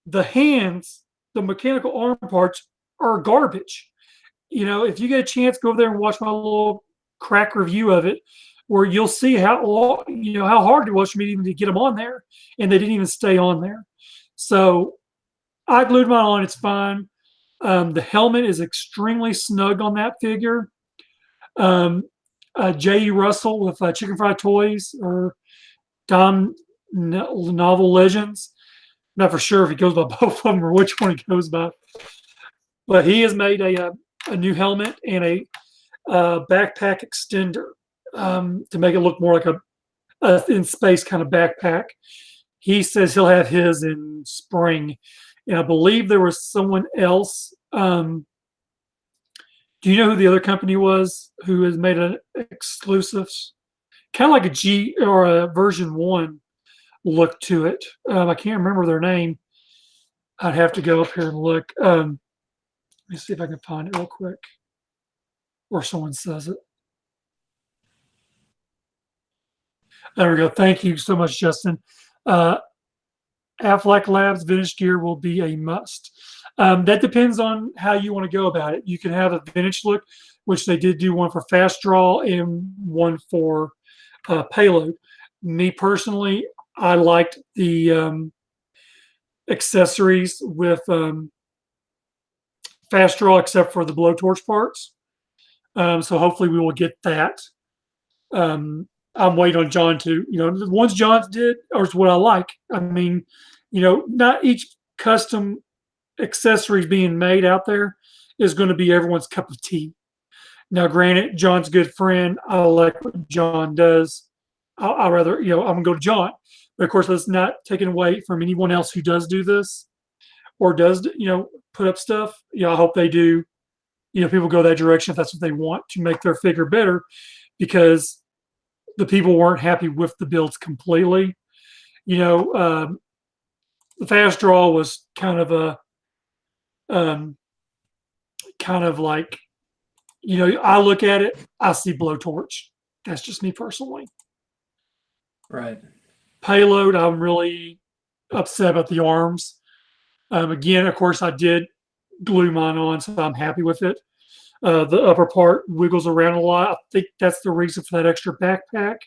[SPEAKER 1] The hands, the mechanical arm parts are garbage. if you get a chance, go over there and watch my little crack review of it, where you'll see how hard it was for me even to get them on there, and they didn't even stay on there. So I glued mine on. It's fine. The helmet is extremely snug on that figure. Um, J.E. Russell with Chicken Fried Toys or Dom Novel Legends. Not for sure if he goes by both of them or which one he goes by, but he has made a new helmet and a backpack extender to make it look more like a in space kind of backpack. He says he'll have his in spring, and I believe there was someone else. Do you know who the other company was who has made an exclusives? Kind of like a G or a version 1 look to it. I can't remember their name. I'd have to go up here and look. Let me see if I can find it real quick, or someone says it. There we go. Thank you so much, Justin. Aflac Labs vintage gear will be a must. That depends on how you want to go about it. You can have a vintage look, which they did do one for Fast Draw and one for Payload. Me personally, I liked the accessories with Fast Draw, except for the blowtorch parts. So hopefully we will get that. I'm waiting on John to, the ones John did are what I like. I mean, not each custom accessories being made out there is going to be everyone's cup of tea. Now, granted, John's a good friend. I like what John does. I rather, I'm going to go to John. But of course, that's not taken away from anyone else who does do this or does, put up stuff. I hope they do. People go that direction if that's what they want to make their figure better, because the people weren't happy with the builds completely. The Fast Draw was kind of like, I look at it, I see blowtorch. That's just me personally.
[SPEAKER 2] Right.
[SPEAKER 1] Payload, I'm really upset about the arms. Again, of course, I did glue mine on, so I'm happy with it. The upper part wiggles around a lot. I think that's the reason for that extra backpack.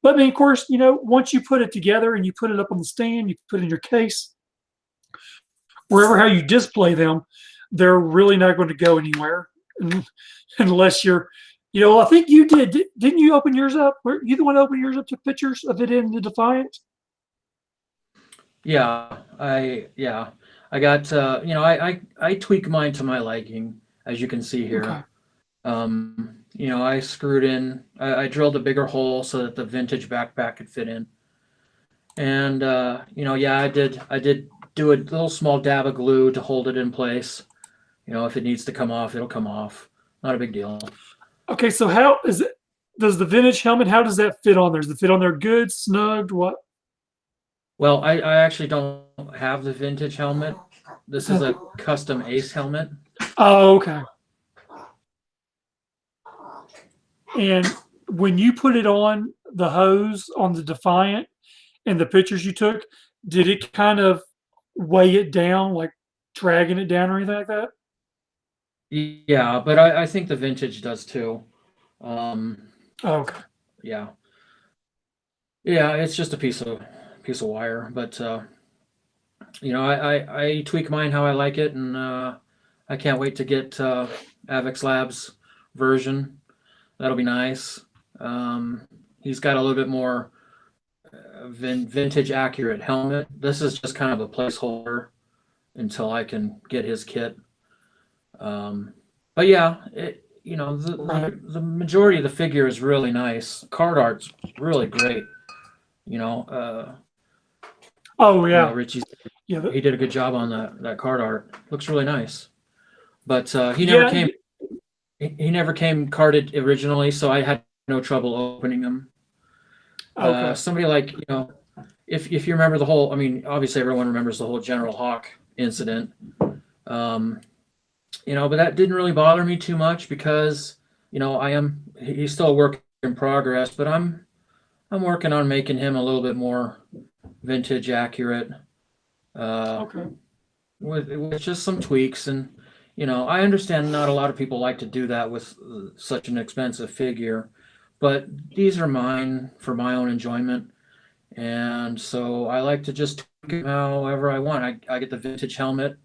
[SPEAKER 1] But I mean, of course, once you put it together and you put it up on the stand, you put it in your case, wherever how you display them, they're really not going to go anywhere unless you're, I think you didn't you open yours up? Were you the one that opened yours up, took pictures of it in the Defiant?
[SPEAKER 2] Yeah, I got I tweak mine to my liking, as you can see here.
[SPEAKER 1] Okay.
[SPEAKER 2] I screwed in, I drilled a bigger hole so that the vintage backpack could fit in. And I did do a little small dab of glue to hold it in place. If it needs to come off, it'll come off. Not a big deal.
[SPEAKER 1] Okay, so how is it? Does the vintage helmet? How does that fit on there? Does it fit on there good, snugged? What?
[SPEAKER 2] Well, I actually don't have the vintage helmet. This is a custom Ace helmet.
[SPEAKER 1] Oh, okay. And when you put it on the hose on the Defiant and the pictures you took, did it kind of weigh it down, like dragging it down or anything like that?
[SPEAKER 2] Yeah, but I think the vintage does too.
[SPEAKER 1] Okay.
[SPEAKER 2] Yeah. Yeah, it's just a piece of wire, but I tweak mine how I like it, and I can't wait to get Avex Labs version. That'll be nice. He's got a little bit more vintage accurate helmet. This is just kind of a placeholder until I can get his kit. But yeah, the majority of the figure is really nice. Card art's really great.
[SPEAKER 1] Oh yeah.
[SPEAKER 2] Richie,
[SPEAKER 1] Yeah.
[SPEAKER 2] he did a good job on that card art. Looks really nice. But he never came. He never came carded originally, so I had no trouble opening them.
[SPEAKER 1] Okay.
[SPEAKER 2] Somebody like, if you remember the whole, I mean, obviously everyone remembers the whole General Hawk incident. But that didn't really bother me too much because, he's still a work in progress, but I'm working on making him a little bit more vintage accurate.
[SPEAKER 1] Okay.
[SPEAKER 2] With just some tweaks, and I understand not a lot of people like to do that with such an expensive figure, but these are mine for my own enjoyment. And so I like to just tweak it however I want. I get the vintage helmet,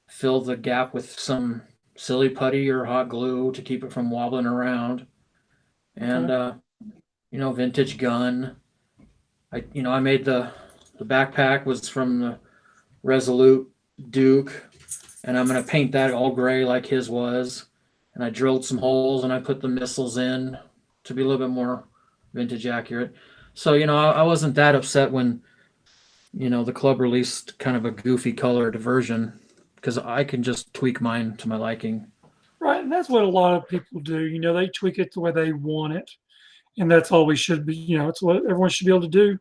[SPEAKER 2] fill the gap with some silly putty or hot glue to keep it from wobbling around. And,
[SPEAKER 1] Okay.
[SPEAKER 2] vintage gun. I made the backpack was from the Resolute Duke, and I'm gonna paint that all gray like his was. And I drilled some holes and I put the missiles in to be a little bit more vintage accurate. So I wasn't that upset when the club released kind of a goofy colored version because I can just tweak mine to my liking.
[SPEAKER 1] Right, and that's what a lot of people do. They tweak it the way they want it, and that's all we should be. It's what everyone should be able to do.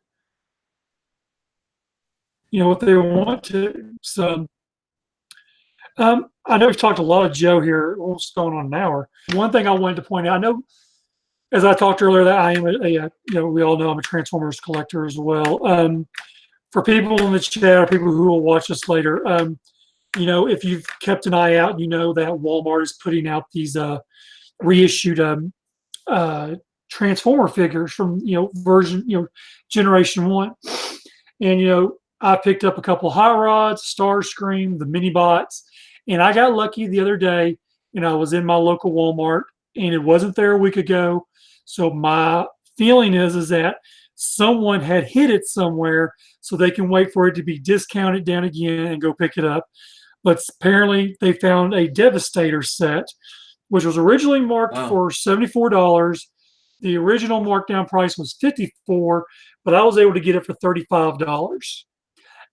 [SPEAKER 1] What they want to. So, I know we've talked a lot of Joe here. We're almost going on an hour. One thing I wanted to point out. I know, as I talked earlier, that I am we all know I'm a Transformers collector as well. For people in the chat, or people who will watch us later, if you've kept an eye out, you know that Walmart is putting out these reissued Transformer figures from version generation one, and I picked up a couple of hot rods, Starscream, the mini bots, and I got lucky the other day. I was in my local Walmart, and it wasn't there a week ago. So my feeling is that someone had hid it somewhere, so they can wait for it to be discounted down again and go pick it up. But apparently, they found a Devastator set, which was originally marked
[SPEAKER 2] Wow.
[SPEAKER 1] for $74. The original markdown price was $54, but I was able to get it for $35.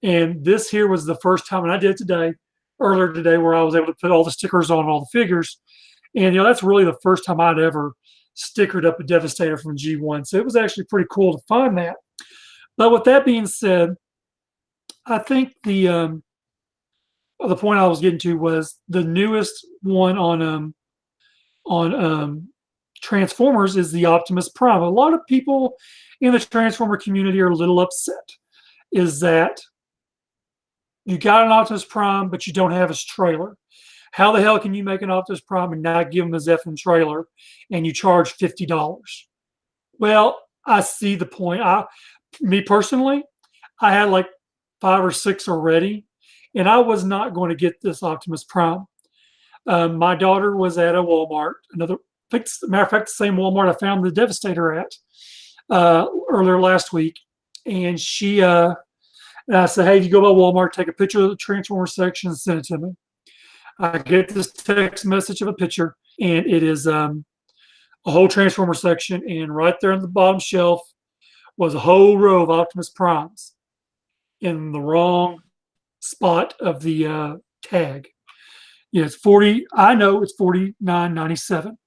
[SPEAKER 1] And this here was the first time, and I did it earlier today, where I was able to put all the stickers on all the figures. And that's really the first time I'd ever stickered up a Devastator from G1. So it was actually pretty cool to find that. But with that being said, I think the point I was getting to was the newest one on Transformers is the Optimus Prime. A lot of people in the Transformer community are a little upset. Is that you got an Optimus Prime, but you don't have his trailer? How the hell can you make an Optimus Prime and not give him his effing trailer, and you charge $50? Well, I see the point. Me personally, I had like 5 or 6 already, and I was not going to get this Optimus Prime. My daughter was at a Walmart, matter of fact, the same Walmart I found the Devastator at earlier last week, and I said, "Hey, if you go by Walmart, take a picture of the Transformer section and send it to me." I get this text message of a picture, and it is a whole Transformer section, and right there on the bottom shelf was a whole row of Optimus Primes in the wrong spot of the tag. It's 40. I know it's $49.97.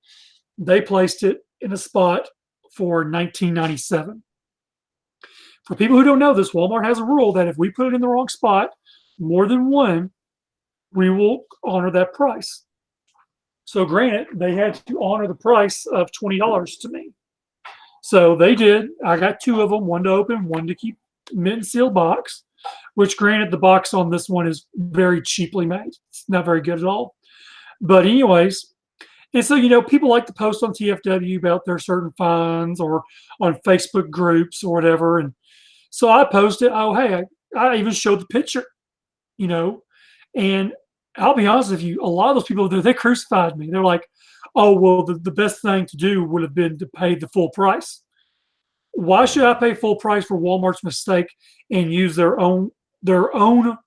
[SPEAKER 1] They placed it in a spot for $19.97. For people who don't know this, Walmart has a rule that if we put it in the wrong spot more than one, we will honor that price. So granted, they had to honor the price of $20 to me. So they did. I got 2 of them, one to open, one to keep mint and sealed box, which granted the box on this one is very cheaply made. It's not very good at all. But anyways, and so, people like to post on TFW about their certain finds or on Facebook groups or whatever. And so I posted, oh, hey, I even showed the picture, and I'll be honest with you, a lot of those people, they crucified me. They're like, oh, well, the best thing to do would have been to pay the full price. Why should I pay full price for Walmart's mistake and use their own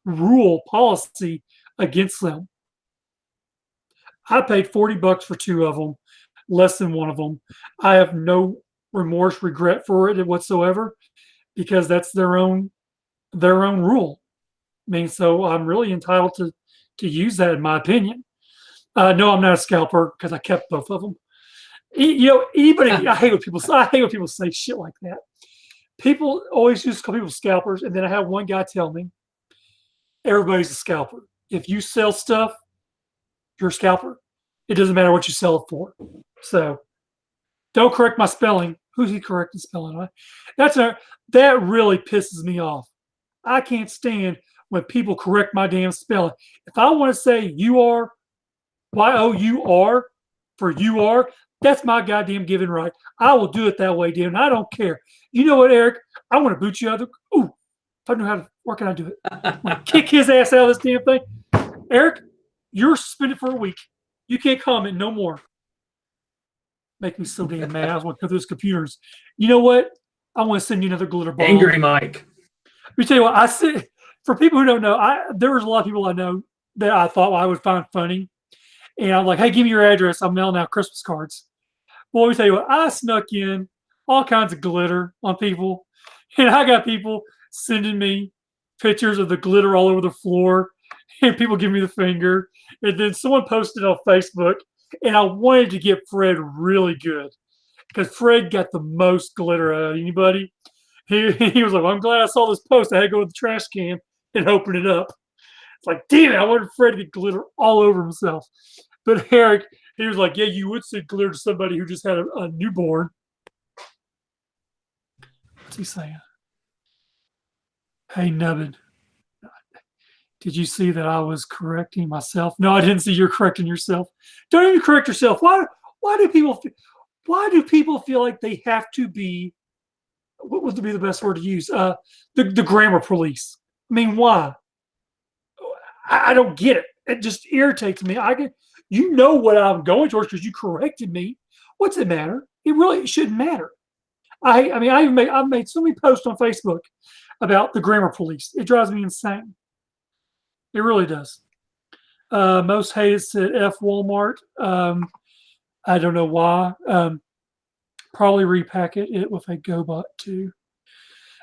[SPEAKER 1] rule policy against them? I paid $40 for 2 of them, less than one of them. I have no remorse, regret for it whatsoever, because that's their own rule. I mean, so I'm really entitled to use that, in my opinion. No, I'm not a scalper because I kept both of them. Anybody, I hate when people say shit like that. People always used to call people scalpers, and then I had one guy tell me, everybody's a scalper. If you sell stuff, you're a scalper. It doesn't matter what you sell it for. So don't correct my spelling. Who's he correcting spelling? That really pisses me off. I can't stand when people correct my damn spelling. If I want to say you are, YOUR for you are, that's my goddamn given right. I will do it that way, Dan. I don't care. You know what, Eric? I want to boot you out of the. Ooh, if I know how to, where can I do it? I want to kick his ass out of this damn thing. Eric, you're suspended for a week. You can't comment no more. Make me so damn mad. I was want to go through those computers. You know what? I want to send you another glitter bomb.
[SPEAKER 2] Angry Mike.
[SPEAKER 1] Let me tell you what, I said, for people who don't know, there was a lot of people I know that I thought I would find funny. And I'm like, hey, give me your address. I'm mailing out Christmas cards. Well, let me tell you what, I snuck in all kinds of glitter on people. And I got people sending me pictures of the glitter all over the floor. And people give me the finger. And then someone posted on Facebook. And I wanted to get Fred really good. Because Fred got the most glitter out of anybody. He was like, well, I'm glad I saw this post. I had to go to the trash can and open it up. It's like, damn it, I wanted Fred to get glitter all over himself. But Eric, he was like, yeah, you would send glitter to somebody who just had a newborn. What's he saying? Hey, Nubbin, did you see that I was correcting myself? No, I didn't see you're correcting yourself. Don't even correct yourself. Why do people feel like they have to be, what would be the best word to use? The grammar police. I mean, why? I don't get it. It just irritates me. You know what I'm going towards because you corrected me. What's it matter? It shouldn't matter. I've made so many posts on Facebook about the grammar police. It drives me insane. It really does. Most hated said F Walmart. I don't know why. Probably repacket it with a GoBot too.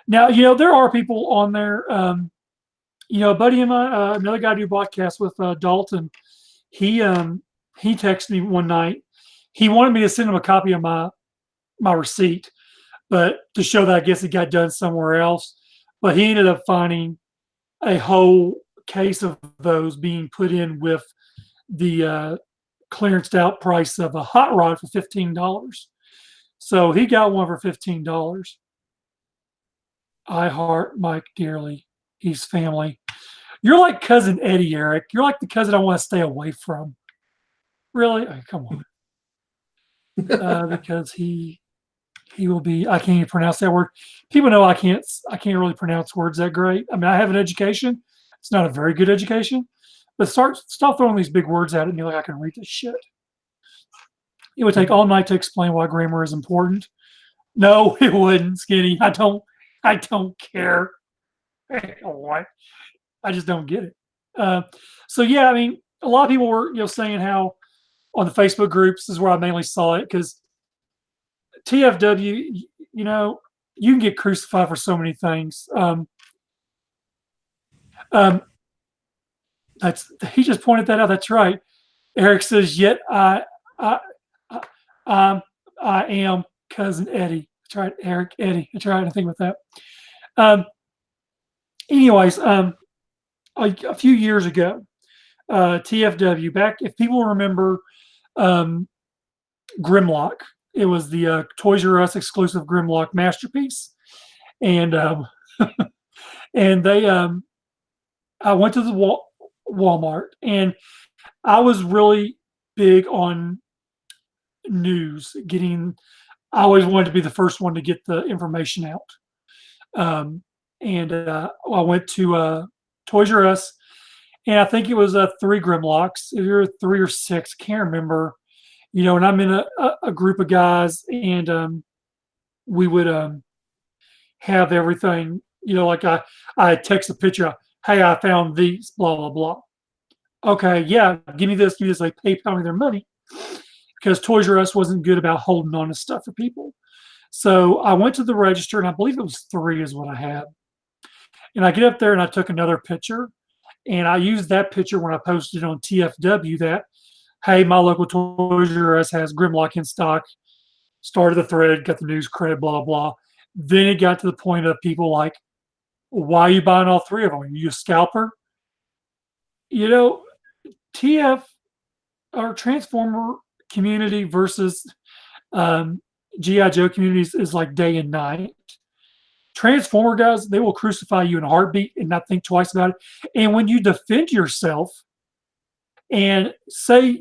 [SPEAKER 1] Now, there are people on there. A buddy of mine, another guy I do podcasts with, Dalton, he texted me one night. He wanted me to send him a copy of my receipt, but to show that I guess it got done somewhere else. But he ended up finding a whole case of those being put in with the clearanced out price of a hot rod for $15. So he got one for $15. I heart Mike dearly. He's family. You're like cousin Eddie, Eric. You're like the cousin I want to stay away from. Really? Oh, come on. Because he will be. I can't even pronounce that word. People know I can't really pronounce words that great. I mean, I have an education. It's not a very good education, but stop throwing these big words at me like I can read this shit. It would take all night to explain why grammar is important. No, it wouldn't, Skinny. I don't care. I just don't get it. So yeah, I mean, a lot of people were saying how on the Facebook groups, this is where I mainly saw it, because TFW, you can get crucified for so many things. He just pointed that out. That's right. Eric says, yet I am cousin Eddie. That's right, Eric, Eddie. That's right. I think about that. Anyways, a few years ago, TFW, back, if people remember Grimlock, it was the Toys R Us exclusive Grimlock masterpiece. And and I went to the Walmart, and I was really big on news. I always wanted to be the first one to get the information out. I went to Toys R Us, and I think it was 3 Grimlocks, either 3 or 6, can't remember. And I'm in a group of guys, and we would have everything. Like I text a picture. Hey, I found these. Blah blah blah. Okay, yeah, give me this. Like PayPal me their money, because Toys R Us wasn't good about holding on to stuff for people. So I went to the register, and I believe it was 3 is what I had. And I get up there and I took another picture, and I used that picture when I posted on TFW that, hey, my local Toys R Us has Grimlock in stock. Started the thread, got the news credit, blah, blah. Then it got to the point of people like, why are you buying all 3 of them? Are you a scalper? TF or Transformer community versus G.I. Joe communities is like day and night. Transformer guys, they will crucify you in a heartbeat and not think twice about it. And when you defend yourself and say,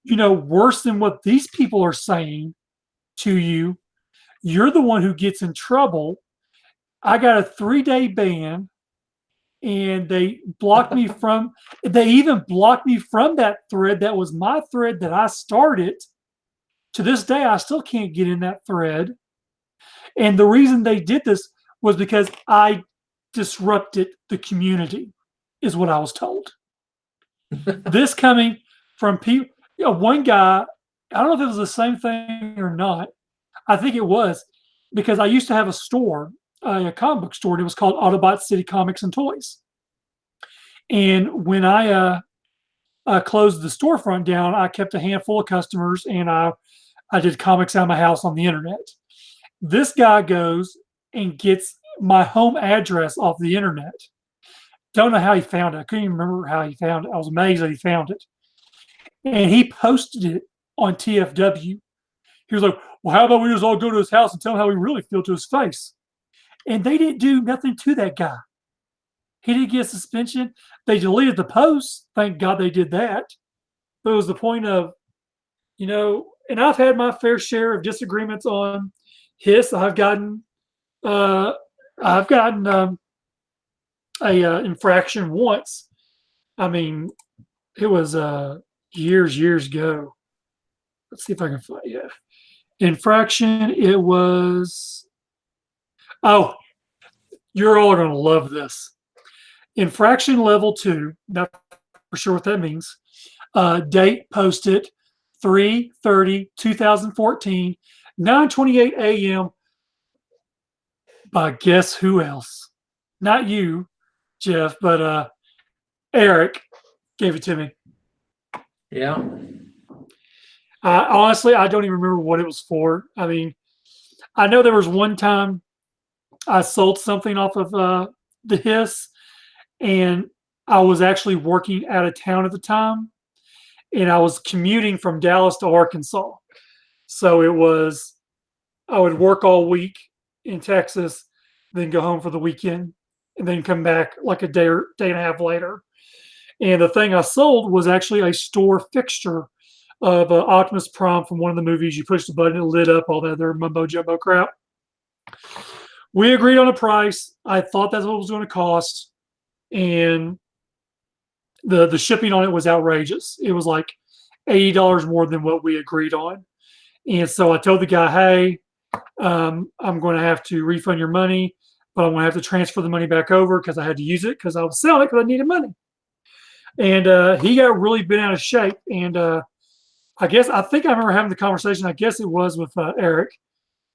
[SPEAKER 1] worse than what these people are saying to you, you're the one who gets in trouble. I got a 3-day ban, and they even blocked me from that thread. That was my thread that I started. To this day, I still can't get in that thread. And the reason they did this was because I disrupted the community, is what I was told. This coming from people, one guy, I don't know if it was the same thing or not. I think it was, because I used to have a store, a comic book store, and it was called Autobot City Comics and Toys. And when I closed the storefront down, I kept a handful of customers, and I did comics out of my house on the internet. This guy goes and gets my home address off the internet. Don't know how he found it. I couldn't even remember how he found it. I was amazed that he found it. And he posted it on TFW. He was like, well, how about we just all go to his house and tell him how we really feel to his face? And they didn't do nothing to that guy. He didn't get a suspension. They deleted the post. Thank God they did that. But it was the point of, and I've had my fair share of disagreements on Hiss. I've gotten a infraction once. I mean, it was years ago. Let's see if I can find it. Infraction, it was, you're all going to love this. Infraction level 2, not for sure what that means. Date posted 3/30/2014, 9:28 a.m. by guess who else? Not you, Jeff, but Eric gave it to me.
[SPEAKER 2] Yeah.
[SPEAKER 1] Honestly, I don't even remember what it was for. I mean, I know there was one time I sold something off of the Hiss, and I was actually working out of town at the time, and I was commuting from Dallas to Arkansas. So I would work all week in Texas, then go home for the weekend, and then come back like a day and a half later. And the thing I sold was actually a store fixture of Optimus Prime from one of the movies. You push the button, it lit up, all that other mumbo jumbo crap. We agreed on a price. I thought that's what it was going to cost, and the shipping on it was outrageous. It was like $80 more than what we agreed on. And so I told the guy, hey, I'm going to have to refund your money, but I'm going to have to transfer the money back over because I had to use it because I was selling it because I needed money. And he got really bent out of shape. And I think I remember having the conversation. I guess it was with Eric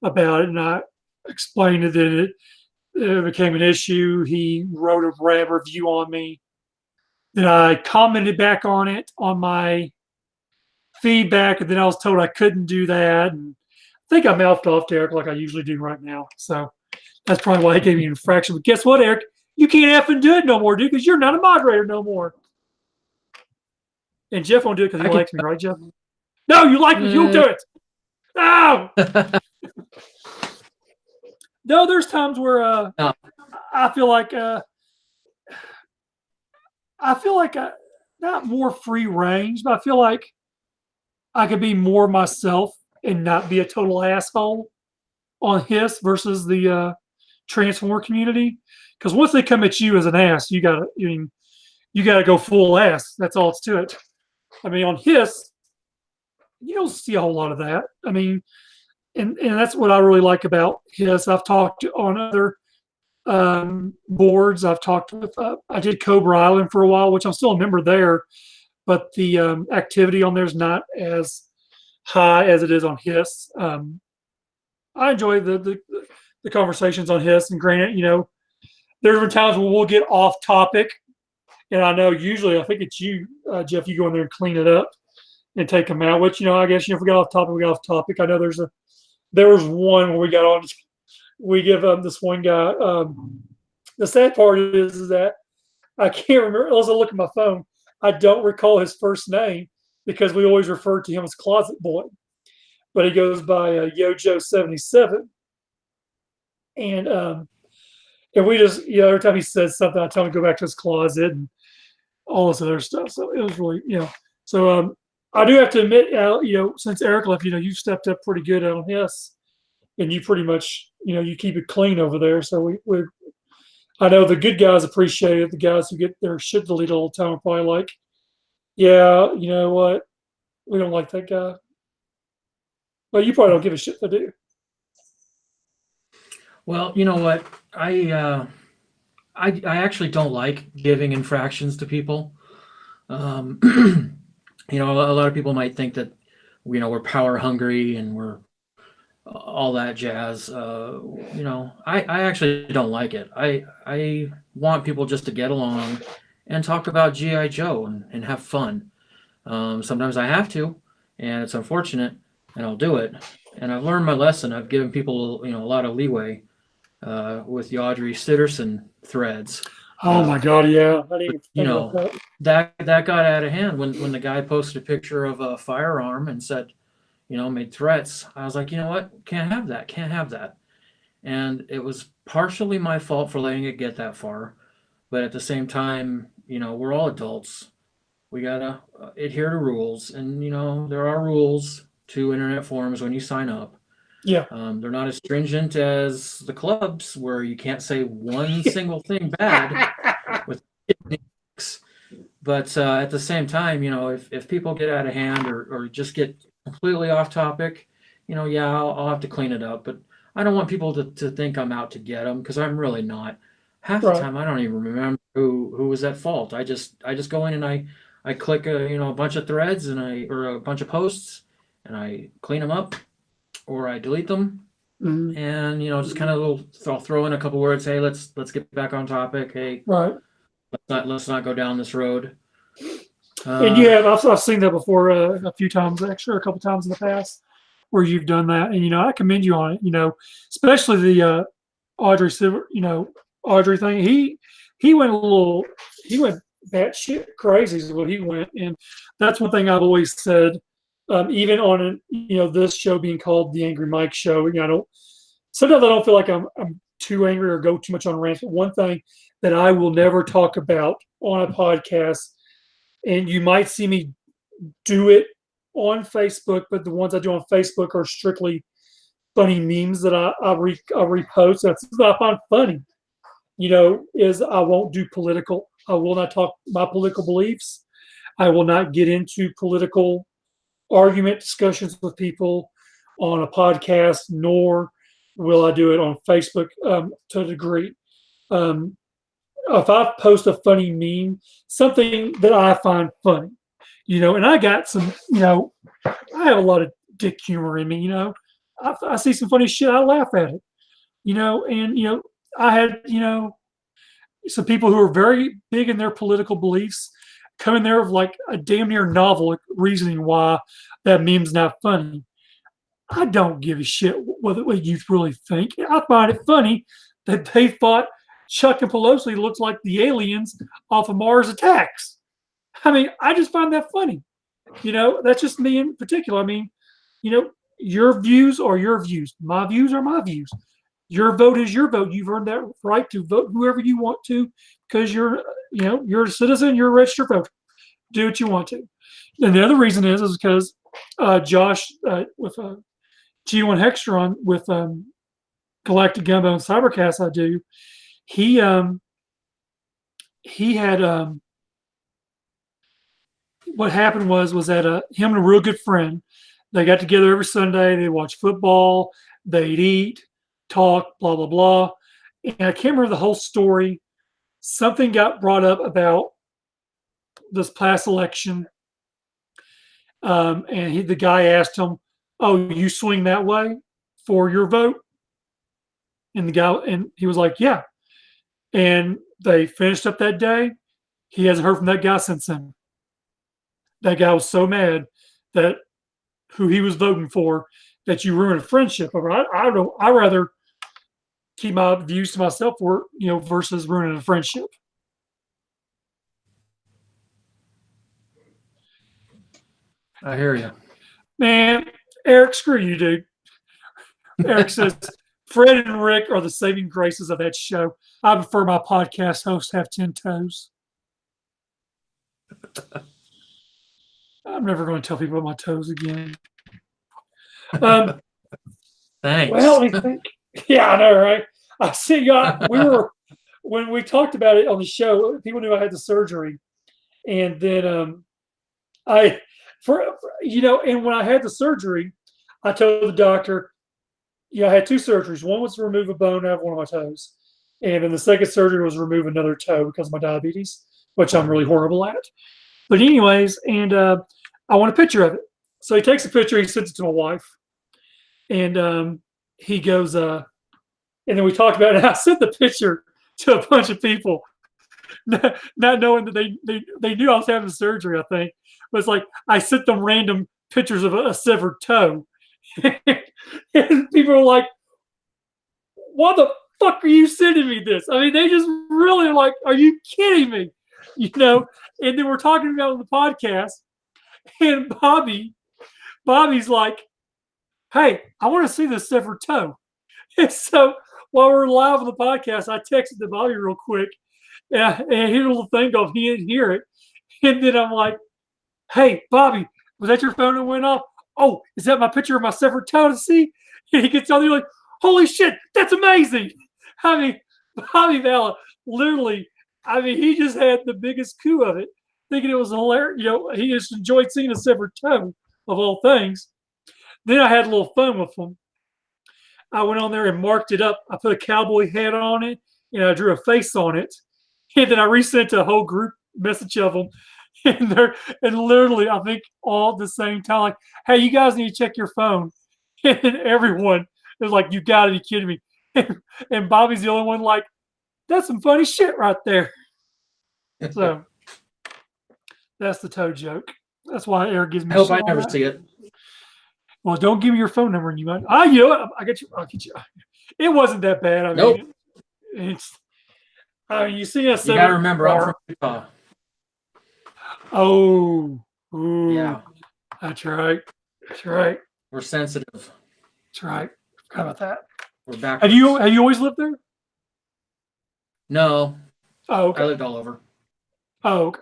[SPEAKER 1] about it, and I explained that it became an issue. He wrote a rant review on me. Then I commented back on it on my feedback, and then I was told I couldn't do that. And I think I mouthed off to Eric like I usually do right now. So that's probably why he gave me an infraction. But guess what, Eric? You can't effing do it no more, dude, because you're not a moderator no more. And Jeff won't do it because he likes me, right, Jeff? No, you like me. You'll do it. No. No, there's times where I feel like not more free range, but I feel like I could be more myself and not be a total asshole on Hiss versus the Transformer community. Because once they come at you as an ass, you gotta go full ass. That's all it's to it. I mean, on Hiss, you don't see a whole lot of that. I mean, and that's what I really like about Hiss. I've talked on other boards. I've talked with, I did Cobra Island for a while, which I'm still a member there, but the activity on there is not as high as it is on Hiss. I enjoy the conversations on Hiss, and granted, there's been times where we'll get off topic, and I know usually I think it's you, Jeff. You go in there and clean it up and take them out. Which I guess if we got off topic, we got off topic. I know there was one where we got on. We give this one guy. The sad part is that I can't remember. Unless I look at my phone, I don't recall his first name because we always refer to him as Closet Boy, but he goes by Yojo77. And we just every time he says something, I tell him to go back to his closet, and all this other stuff. So it was really, So I do have to admit, since Eric left, you stepped up pretty good on his, and you pretty much, you keep it clean over there. So I know the good guys appreciate it. The guys who get their shit deleted all the time are probably like, yeah, you know what? We don't like that guy. But you probably don't give a shit to do.
[SPEAKER 2] Well, you know what? I actually don't like giving infractions to people. Um, a lot of people might think that we're power hungry and we're all that jazz. I actually don't like it. I want people just to get along and talk about GI Joe and have fun. Sometimes I have to, and it's unfortunate, and I'll do it. And I've learned my lesson. I've given people a lot of leeway with the Audrey Sitterson threads.
[SPEAKER 1] Oh my God, yeah. I didn't even
[SPEAKER 2] You
[SPEAKER 1] think
[SPEAKER 2] know,
[SPEAKER 1] about that.
[SPEAKER 2] that got out of hand when the guy posted a picture of a firearm and said, made threats. I was like, you know what? Can't have that. Can't have that. And it was partially my fault for letting it get that far. But at the same time, we're all adults. We gotta adhere to rules. And, there are rules to internet forums when you sign up.
[SPEAKER 1] Yeah.
[SPEAKER 2] They're not as stringent as the clubs where you can't say one single thing bad with techniques. But at the same time, if people get out of hand or just get completely off topic, I'll have to clean it up. But I don't want people to think I'm out to get them because I'm really not. Half the
[SPEAKER 1] Right.
[SPEAKER 2] time, I don't even remember who was at fault. I just go in and I click a bunch of threads or a bunch of posts and I clean them up or I delete them.
[SPEAKER 1] Mhm.
[SPEAKER 2] And just kind of I'll throw in a couple words. Hey, let's get back on topic. Hey,
[SPEAKER 1] Right.
[SPEAKER 2] let's not go down this road.
[SPEAKER 1] And you have, I've seen that before a few times, actually, a couple times in the past, where you've done that, and I commend you on it. Especially the Audrey Silver, Audrey thing. He went he went batshit crazy is what he went, and that's one thing I've always said. Even on this show being called the Angry Mike Show, I don't. Sometimes I don't feel like I'm too angry or go too much on rants. But one thing that I will never talk about on a podcast, and you might see me do it on Facebook, but the ones I do on Facebook are strictly funny memes that I repost. That's what I find funny. Is I won't do political. I will not talk my political beliefs. I will not get into political argument discussions with people on a podcast, nor will I do it on Facebook to a degree. If I post a funny meme, something that I find funny, and I got some, I have a lot of dick humor in me, I see some funny shit, I laugh at it, and, I had, some people who are very big in their political beliefs come in there with like a damn near novel reasoning why that meme's not funny. I don't give a shit what you really think. I find it funny that they thought Chuck and Pelosi looked like the aliens off of Mars Attacks. I mean, I just find that funny. That's just me in particular. I mean, your views are your views. My views are my views. Your vote is your vote. You've earned that right to vote whoever you want to because you're a citizen, you're a registered voter. Do what you want to. And the other reason is because Josh with G1 Hextron with Galactic Gumbo and Cybercast I do, he had what happened was that him and a real good friend, they got together every Sunday, they watch football, they'd eat, talk, blah blah blah. And I can't remember the whole story. Something got brought up about this past election, and the guy asked him, "Oh, you swing that way for your vote?" And he was like, "Yeah." And they finished up that day. He hasn't heard from that guy since then. That guy was so mad that who he was voting for that you ruined a friendship over. I don't. I rather keep my views to myself, versus ruining a friendship.
[SPEAKER 2] I hear you.
[SPEAKER 1] Man, Eric, screw you, dude. Eric says Fred and Rick are the saving graces of that show. I prefer my podcast hosts have 10 toes. I'm never going to tell people about my toes again.
[SPEAKER 2] Thanks.
[SPEAKER 1] Well, let me think. Yeah, I know, right? I see. When we talked about it on the show, people knew I had the surgery, and then I, and when I had the surgery, I told the doctor, I had two surgeries. One was to remove a bone out of one of my toes, and then the second surgery was to remove another toe because of my diabetes, which I'm really horrible at. But anyways, and I want a picture of it. So he takes a picture, he sends it to my wife, and he goes, and then we talked about it. And I sent the picture to a bunch of people, not knowing that they knew I was having surgery. I think, but it's like I sent them random pictures of a severed toe, and people are like, "Why the fuck are you sending me this?" I mean, they just really like, "Are you kidding me?" And then we're talking about it on the podcast, and Bobby's like, "Hey, I want to see this severed toe." And so while we're live on the podcast, I texted to Bobby real quick, and his little thing goes, he didn't hear it. And then I'm like, "Hey, Bobby, was that your phone that went off? Oh, is that my picture of my severed toe to see?" And he gets on there like, "Holy shit, that's amazing." I mean, Bobby Valla, literally, I mean, he just had the biggest coup of it, thinking it was hilarious. He just enjoyed seeing a severed toe, of all things. Then I had a little fun with him. I went on there and marked it up. I put a cowboy hat on it, and I drew a face on it. And then I resent a whole group message of them. And literally, I think all at the same time, like, "Hey, you guys need to check your phone." And everyone is like, "You got to be kidding me." And Bobby's the only one like, "That's some funny shit right there." So that's the toe joke. That's why Eric gives me
[SPEAKER 2] I hope
[SPEAKER 1] shit
[SPEAKER 2] I
[SPEAKER 1] on
[SPEAKER 2] never
[SPEAKER 1] that.
[SPEAKER 2] see it.
[SPEAKER 1] Well, don't give me your phone number, and you might. You know what? I'll get you. It wasn't that bad. I
[SPEAKER 2] Nope.
[SPEAKER 1] mean, you see us.
[SPEAKER 2] You got to remember, I'm from Utah.
[SPEAKER 1] Oh, ooh,
[SPEAKER 2] Yeah,
[SPEAKER 1] that's right. That's right.
[SPEAKER 2] we're sensitive.
[SPEAKER 1] That's right. Forgot about that.
[SPEAKER 2] We're back.
[SPEAKER 1] Have you always lived there?
[SPEAKER 2] No,
[SPEAKER 1] Oh, okay.
[SPEAKER 2] I lived all over.
[SPEAKER 1] Oh, okay.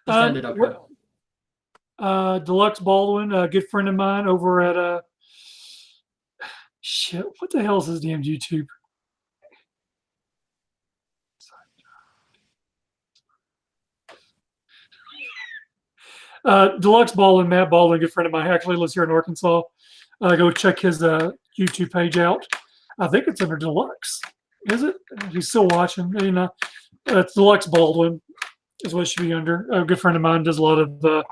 [SPEAKER 2] Just ended up here.
[SPEAKER 1] Deluxe Baldwin, a good friend of mine over at shit. What the hell is his damn YouTube? Deluxe Baldwin, Matt Baldwin, good friend of mine, actually lives here in Arkansas. Go check his YouTube page out. I think it's under Deluxe. Is it? He's still watching. It's Deluxe Baldwin is what it should be under. A good friend of mine does a lot of,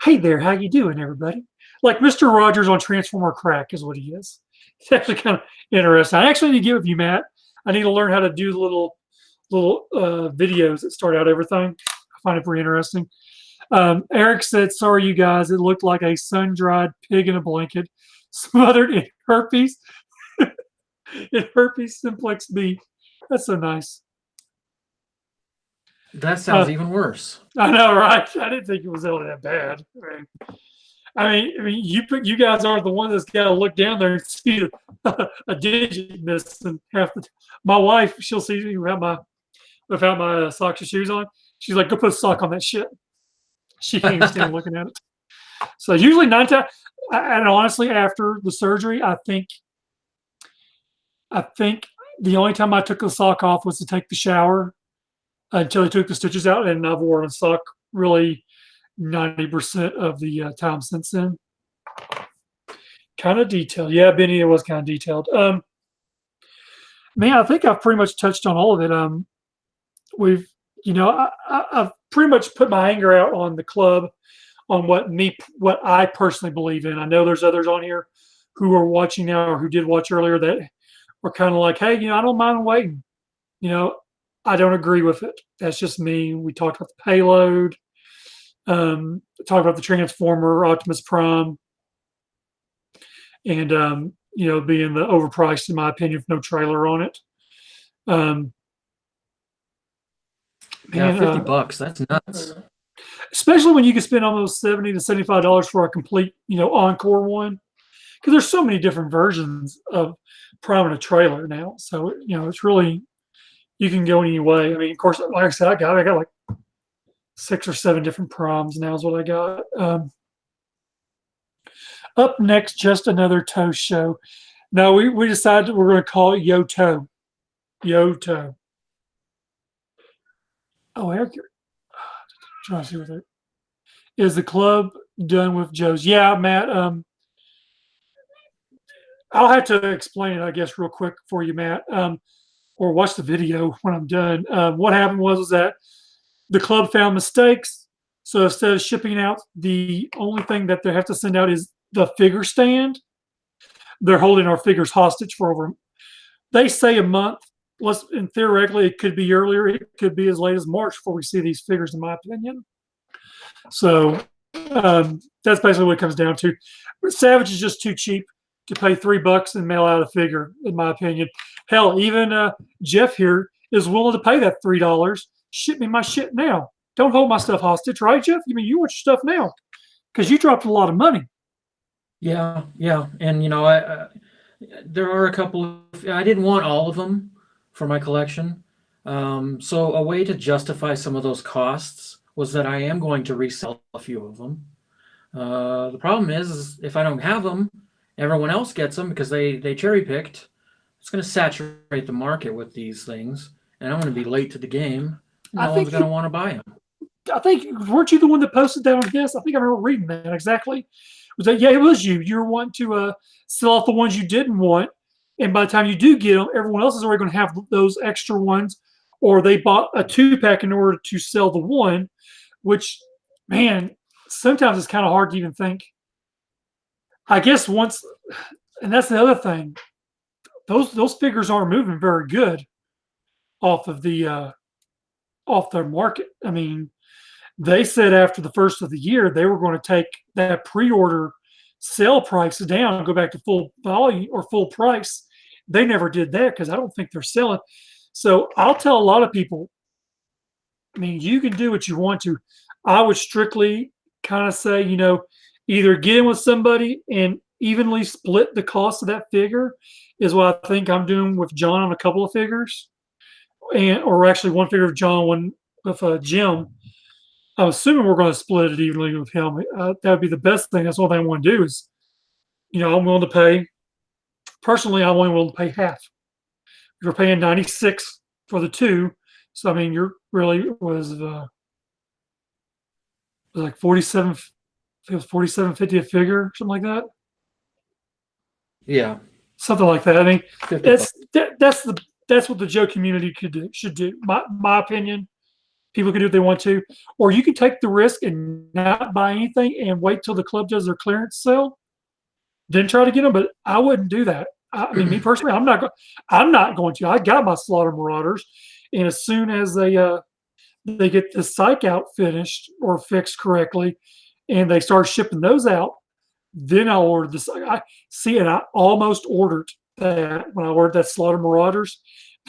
[SPEAKER 1] "Hey there, how you doing, everybody?" Like Mr. Rogers on Transformer Crack is what he is. It's actually kind of interesting. I actually need to get with you, Matt. I need to learn how to do the little videos that start out everything. I find it pretty interesting. Eric said, "Sorry, you guys. It looked like a sun-dried pig in a blanket, smothered in herpes, in herpes simplex B." That's so nice.
[SPEAKER 2] That sounds even worse.
[SPEAKER 1] I know, right? I didn't think it was really that bad. I mean, you guys are the one that's got to look down there and see a digit missing half the. My wife, she'll see me without my socks or shoes on. She's like, "Go put a sock on that shit." She can't even stand looking at it. So usually 9 times, and honestly, after the surgery, I think the only time I took the sock off was to take the shower until he took the stitches out, and I've worn a sock really 90% of the time since then. Kind of detailed. Yeah, Benny, it was kind of detailed. Man, I think I've pretty much touched on all of it. I've pretty much put my anger out on the club, on what I personally believe in. I know there's others on here who are watching now or who did watch earlier that were kind of like, "Hey, I don't mind waiting. I don't agree with it. That's just me." We talked about the payload, talked about the Transformer, Optimus Prime, and being the overpriced, in my opinion, with no trailer on it.
[SPEAKER 2] Yeah, $50. That's nuts.
[SPEAKER 1] Especially when you can spend almost $70 to $75 for a complete, encore one, because there's so many different versions of Prime in a trailer now. So it's really, you can go any way. I mean, of course, like I said, I got like 6 or 7 different proms now is what I got. Up next, just another toe show. No, we decided we're going to call it Yo-To. Yo-To. Oh, Eric, you're trying to see what that is. The club done with Joe's? Yeah, Matt. I'll have to explain it, I guess, real quick for you, Matt, or watch the video when I'm done. What happened was that the club found mistakes. So instead of shipping out, the only thing that they have to send out is the figure stand. They're holding our figures hostage for over, they say a month. And theoretically, it could be earlier. It could be as late as March before we see these figures, in my opinion. So that's basically what it comes down to. Savage is just too cheap to pay $3 and mail out a figure, in my opinion. Hell, even Jeff here is willing to pay that $3. Ship me my shit now. Don't hold my stuff hostage, right, Jeff? You mean you want your stuff now? Because you dropped a lot of money.
[SPEAKER 2] Yeah, and there are a couple of. I didn't want all of them for my collection, so a way to justify some of those costs was that I am going to resell a few of them. The problem is if I don't have them, everyone else gets them because they cherry picked. It's going to saturate the market with these things, and I'm going to be late to the game. No one's going to want to buy them.
[SPEAKER 1] I think, weren't you the one that posted that on this? I think I remember reading that exactly. Was that, yeah, it was you. You were wanting to sell off the ones you didn't want. And by the time you do get them, everyone else is already going to have those extra ones, or they bought a 2-pack in order to sell the one, which, man, sometimes it's kind of hard to even think. I guess once, and that's the other thing, those figures aren't moving very good off of the off their market. I mean, they said after the first of the year they were going to take that pre-order sale price down and go back to full volume or full price. They never did that because I don't think they're selling. So I'll tell a lot of people, I mean, you can do what you want to. I would strictly kind of say, either get in with somebody and evenly split the cost of that figure, is what I think I'm doing with John on a couple of figures, or actually one figure of John, one with Jim. I'm assuming we're going to split it evenly with him. That would be the best thing. That's the only thing I want to do is, I'm willing to pay. Personally, I'm only willing to pay half. You're paying $96 for the 2, so I mean, you're really was like 47. I think it was 47.50 a figure, something like that.
[SPEAKER 2] Yeah,
[SPEAKER 1] something like that. I mean,
[SPEAKER 2] $50.
[SPEAKER 1] that's what the Joe community should do. My opinion. People can do what they want to, or you can take the risk and not buy anything and wait till the club does their clearance sale, then try to get them. But I wouldn't do that. I mean, me personally, I'm not going to. I got my Slaughter Marauders, and as soon as they get the psych out finished or fixed correctly, and they start shipping those out, then I'll order this. I see, and I almost ordered that when I ordered that Slaughter Marauders.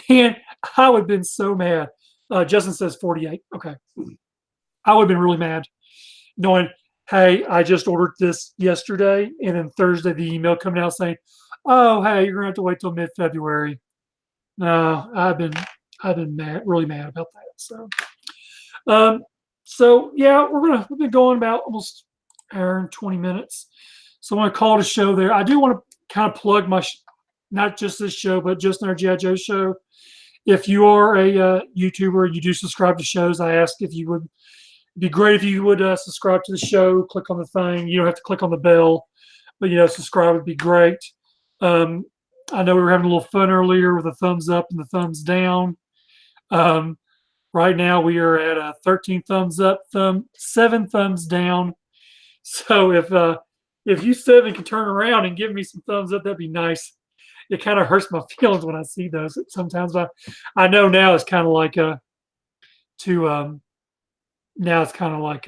[SPEAKER 1] Man, I would have been so mad. Justin says 48. Okay. I would have been really mad knowing, hey, I just ordered this yesterday, and then Thursday the email coming out saying, oh, hey, you're gonna have to wait till mid-February. No, I've been mad, really mad about that. So yeah, we've been going about almost an hour and 20 minutes. So I want to call it a show there. I do want to kind of plug my, not just this show, but just our G.I. Joe show. If you are a YouTuber and you do subscribe to shows, I ask if you would, it'd be great if you would subscribe to the show, click on the thing. You don't have to click on the bell, but subscribe would be great. I know we were having a little fun earlier with the thumbs up and the thumbs down. Right now we are at 13 thumbs up, 7 thumbs down. So if you 7 can turn around and give me some thumbs up, that'd be nice. It kind of hurts my feelings when I see those sometimes. I know now it's kind of like now it's kind of like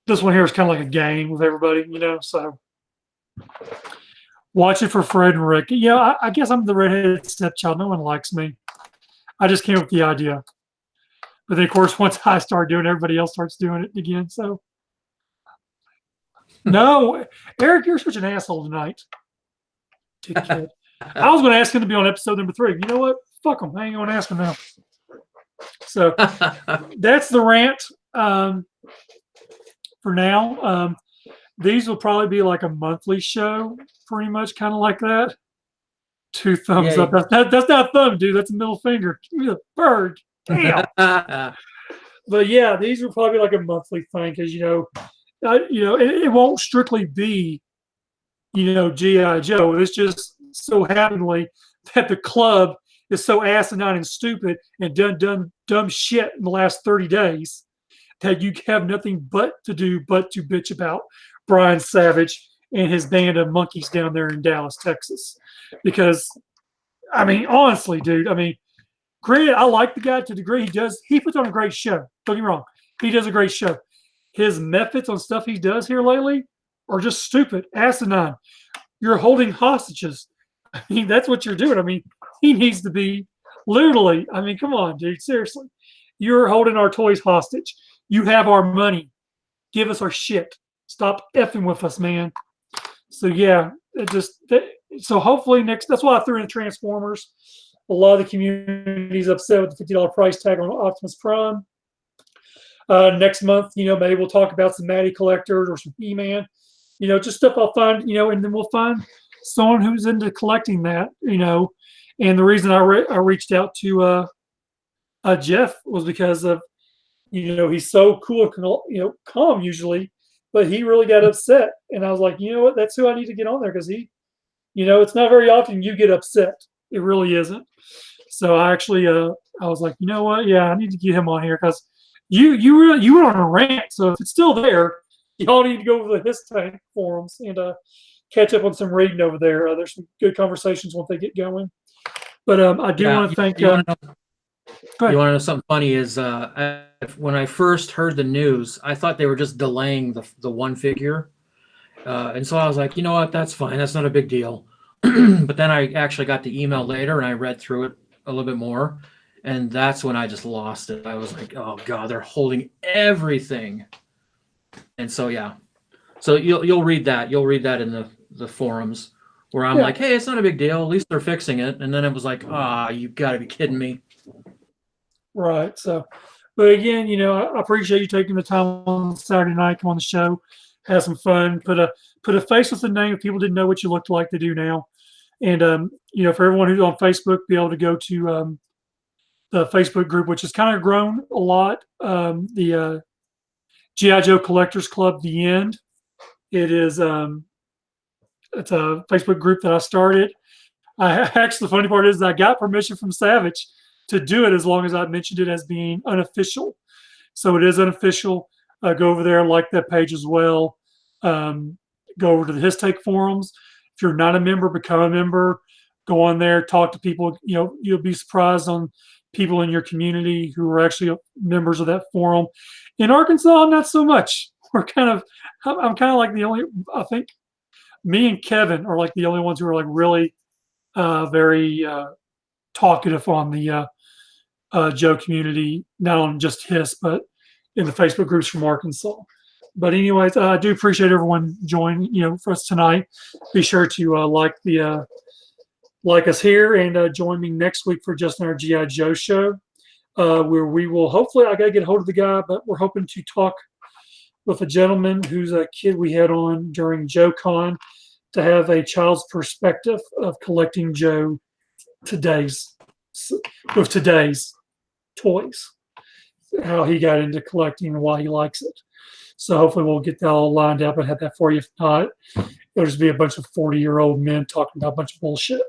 [SPEAKER 1] this one here is kind of like a game with everybody, so watch it for Fred and Rick. Yeah, I guess I'm the redheaded stepchild. No one likes me. I just came up with the idea. But then, of course, once I start doing it, everybody else starts doing it again. So, no, Eric, you're such an asshole tonight. I was going to ask him to be on episode number 3. You know what? Fuck him. I ain't going to ask him now. So that's the rant for now. These will probably be like a monthly show, pretty much, kind of like that. 2 thumbs
[SPEAKER 2] Yeah.
[SPEAKER 1] up. That's not a thumb, dude. That's a middle finger. Give me the bird. Damn. But yeah, these will probably be like a monthly thing because it won't strictly be G.I. Joe. It's just so happenly that the club is so asinine and stupid and done dumb shit in the last 30 days that you have nothing but to bitch about Brian Savage and his band of monkeys down there in Dallas, Texas. Because, I mean, honestly, dude, granted, I like the guy to the degree he puts on a great show. Don't get me wrong. He does a great show. His methods on stuff he does here lately are just stupid, asinine. You're holding hostages. That's what you're doing. He needs to be literally, come on, dude, seriously. You're holding our toys hostage. You have our money. Give us our shit. Stop effing with us, man. So yeah, so hopefully that's why I threw in Transformers. A lot of the community is upset with the $50 price tag on Optimus Prime. Next month, maybe we'll talk about some Matty collectors or some He-Man, just stuff I'll find, and then we'll find someone who's into collecting that, And the reason I reached out to Jeff was because of, he's so cool, calm usually, but he really got upset, and I was like, you know what, that's who I need to get on there because he, it's not very often you get upset. It really isn't. So I actually, I was like, you know what, yeah, I need to get him on here because you went on a rant. So if it's still there, y'all need to go over the His Tank forums and catch up on some reading over there. There's some good conversations once they get going. But I do want to thank.
[SPEAKER 2] You want to know something funny? Is when I first heard the news, I thought they were just delaying the one figure, and so I was like, you know what, that's fine, that's not a big deal. But then I actually got the email later, and I read through it a little bit more, and that's when I just lost it. I was like, oh god, they're holding everything. And so yeah, so you'll read that in the forums where I'm like, hey, it's not a big deal, at least they're fixing it. And then it was like, you gotta be kidding me.
[SPEAKER 1] Right. So, but again, I appreciate you taking the time on Saturday night, come on the show, have some fun, put a face with the name. If people didn't know what you looked like, they do now. And for everyone who's on Facebook, be able to go to the Facebook group, which has kind of grown a lot. The G.I. Joe Collectors Club, The End. It is it's a Facebook group that I started. Actually, the funny part is I got permission from Savage to do it as long as I mentioned it as being unofficial. So it is unofficial. Go over there, like that page as well. Go over to the His Take forums. If you're not a member, become a member. Go on there, talk to people. You'll be surprised on people in your community who are actually members of that forum. In Arkansas, not so much. I'm kind of like the only, I think me and Kevin are like the only ones who are like really very talkative on the Joe community, not on just His, but in the Facebook groups from Arkansas. But anyways, I do appreciate everyone joining, for us tonight. Be sure to like us here and join me next week for just our G.I. Joe show, where we will hopefully, I got to get a hold of the guy, but we're hoping to talk with a gentleman who's a kid we had on during JoeCon to have a child's perspective of collecting Joe with today's toys, how he got into collecting and why he likes it. So hopefully we'll get that all lined up and have that for you. If not, it'll just be a bunch of 40-year-old men talking about a bunch of bullshit.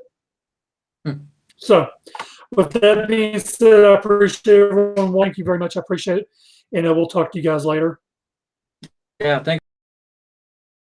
[SPEAKER 1] So with that being said, I appreciate everyone. Thank you very much. I appreciate it. And we'll talk to you guys later.
[SPEAKER 2] Yeah, thanks.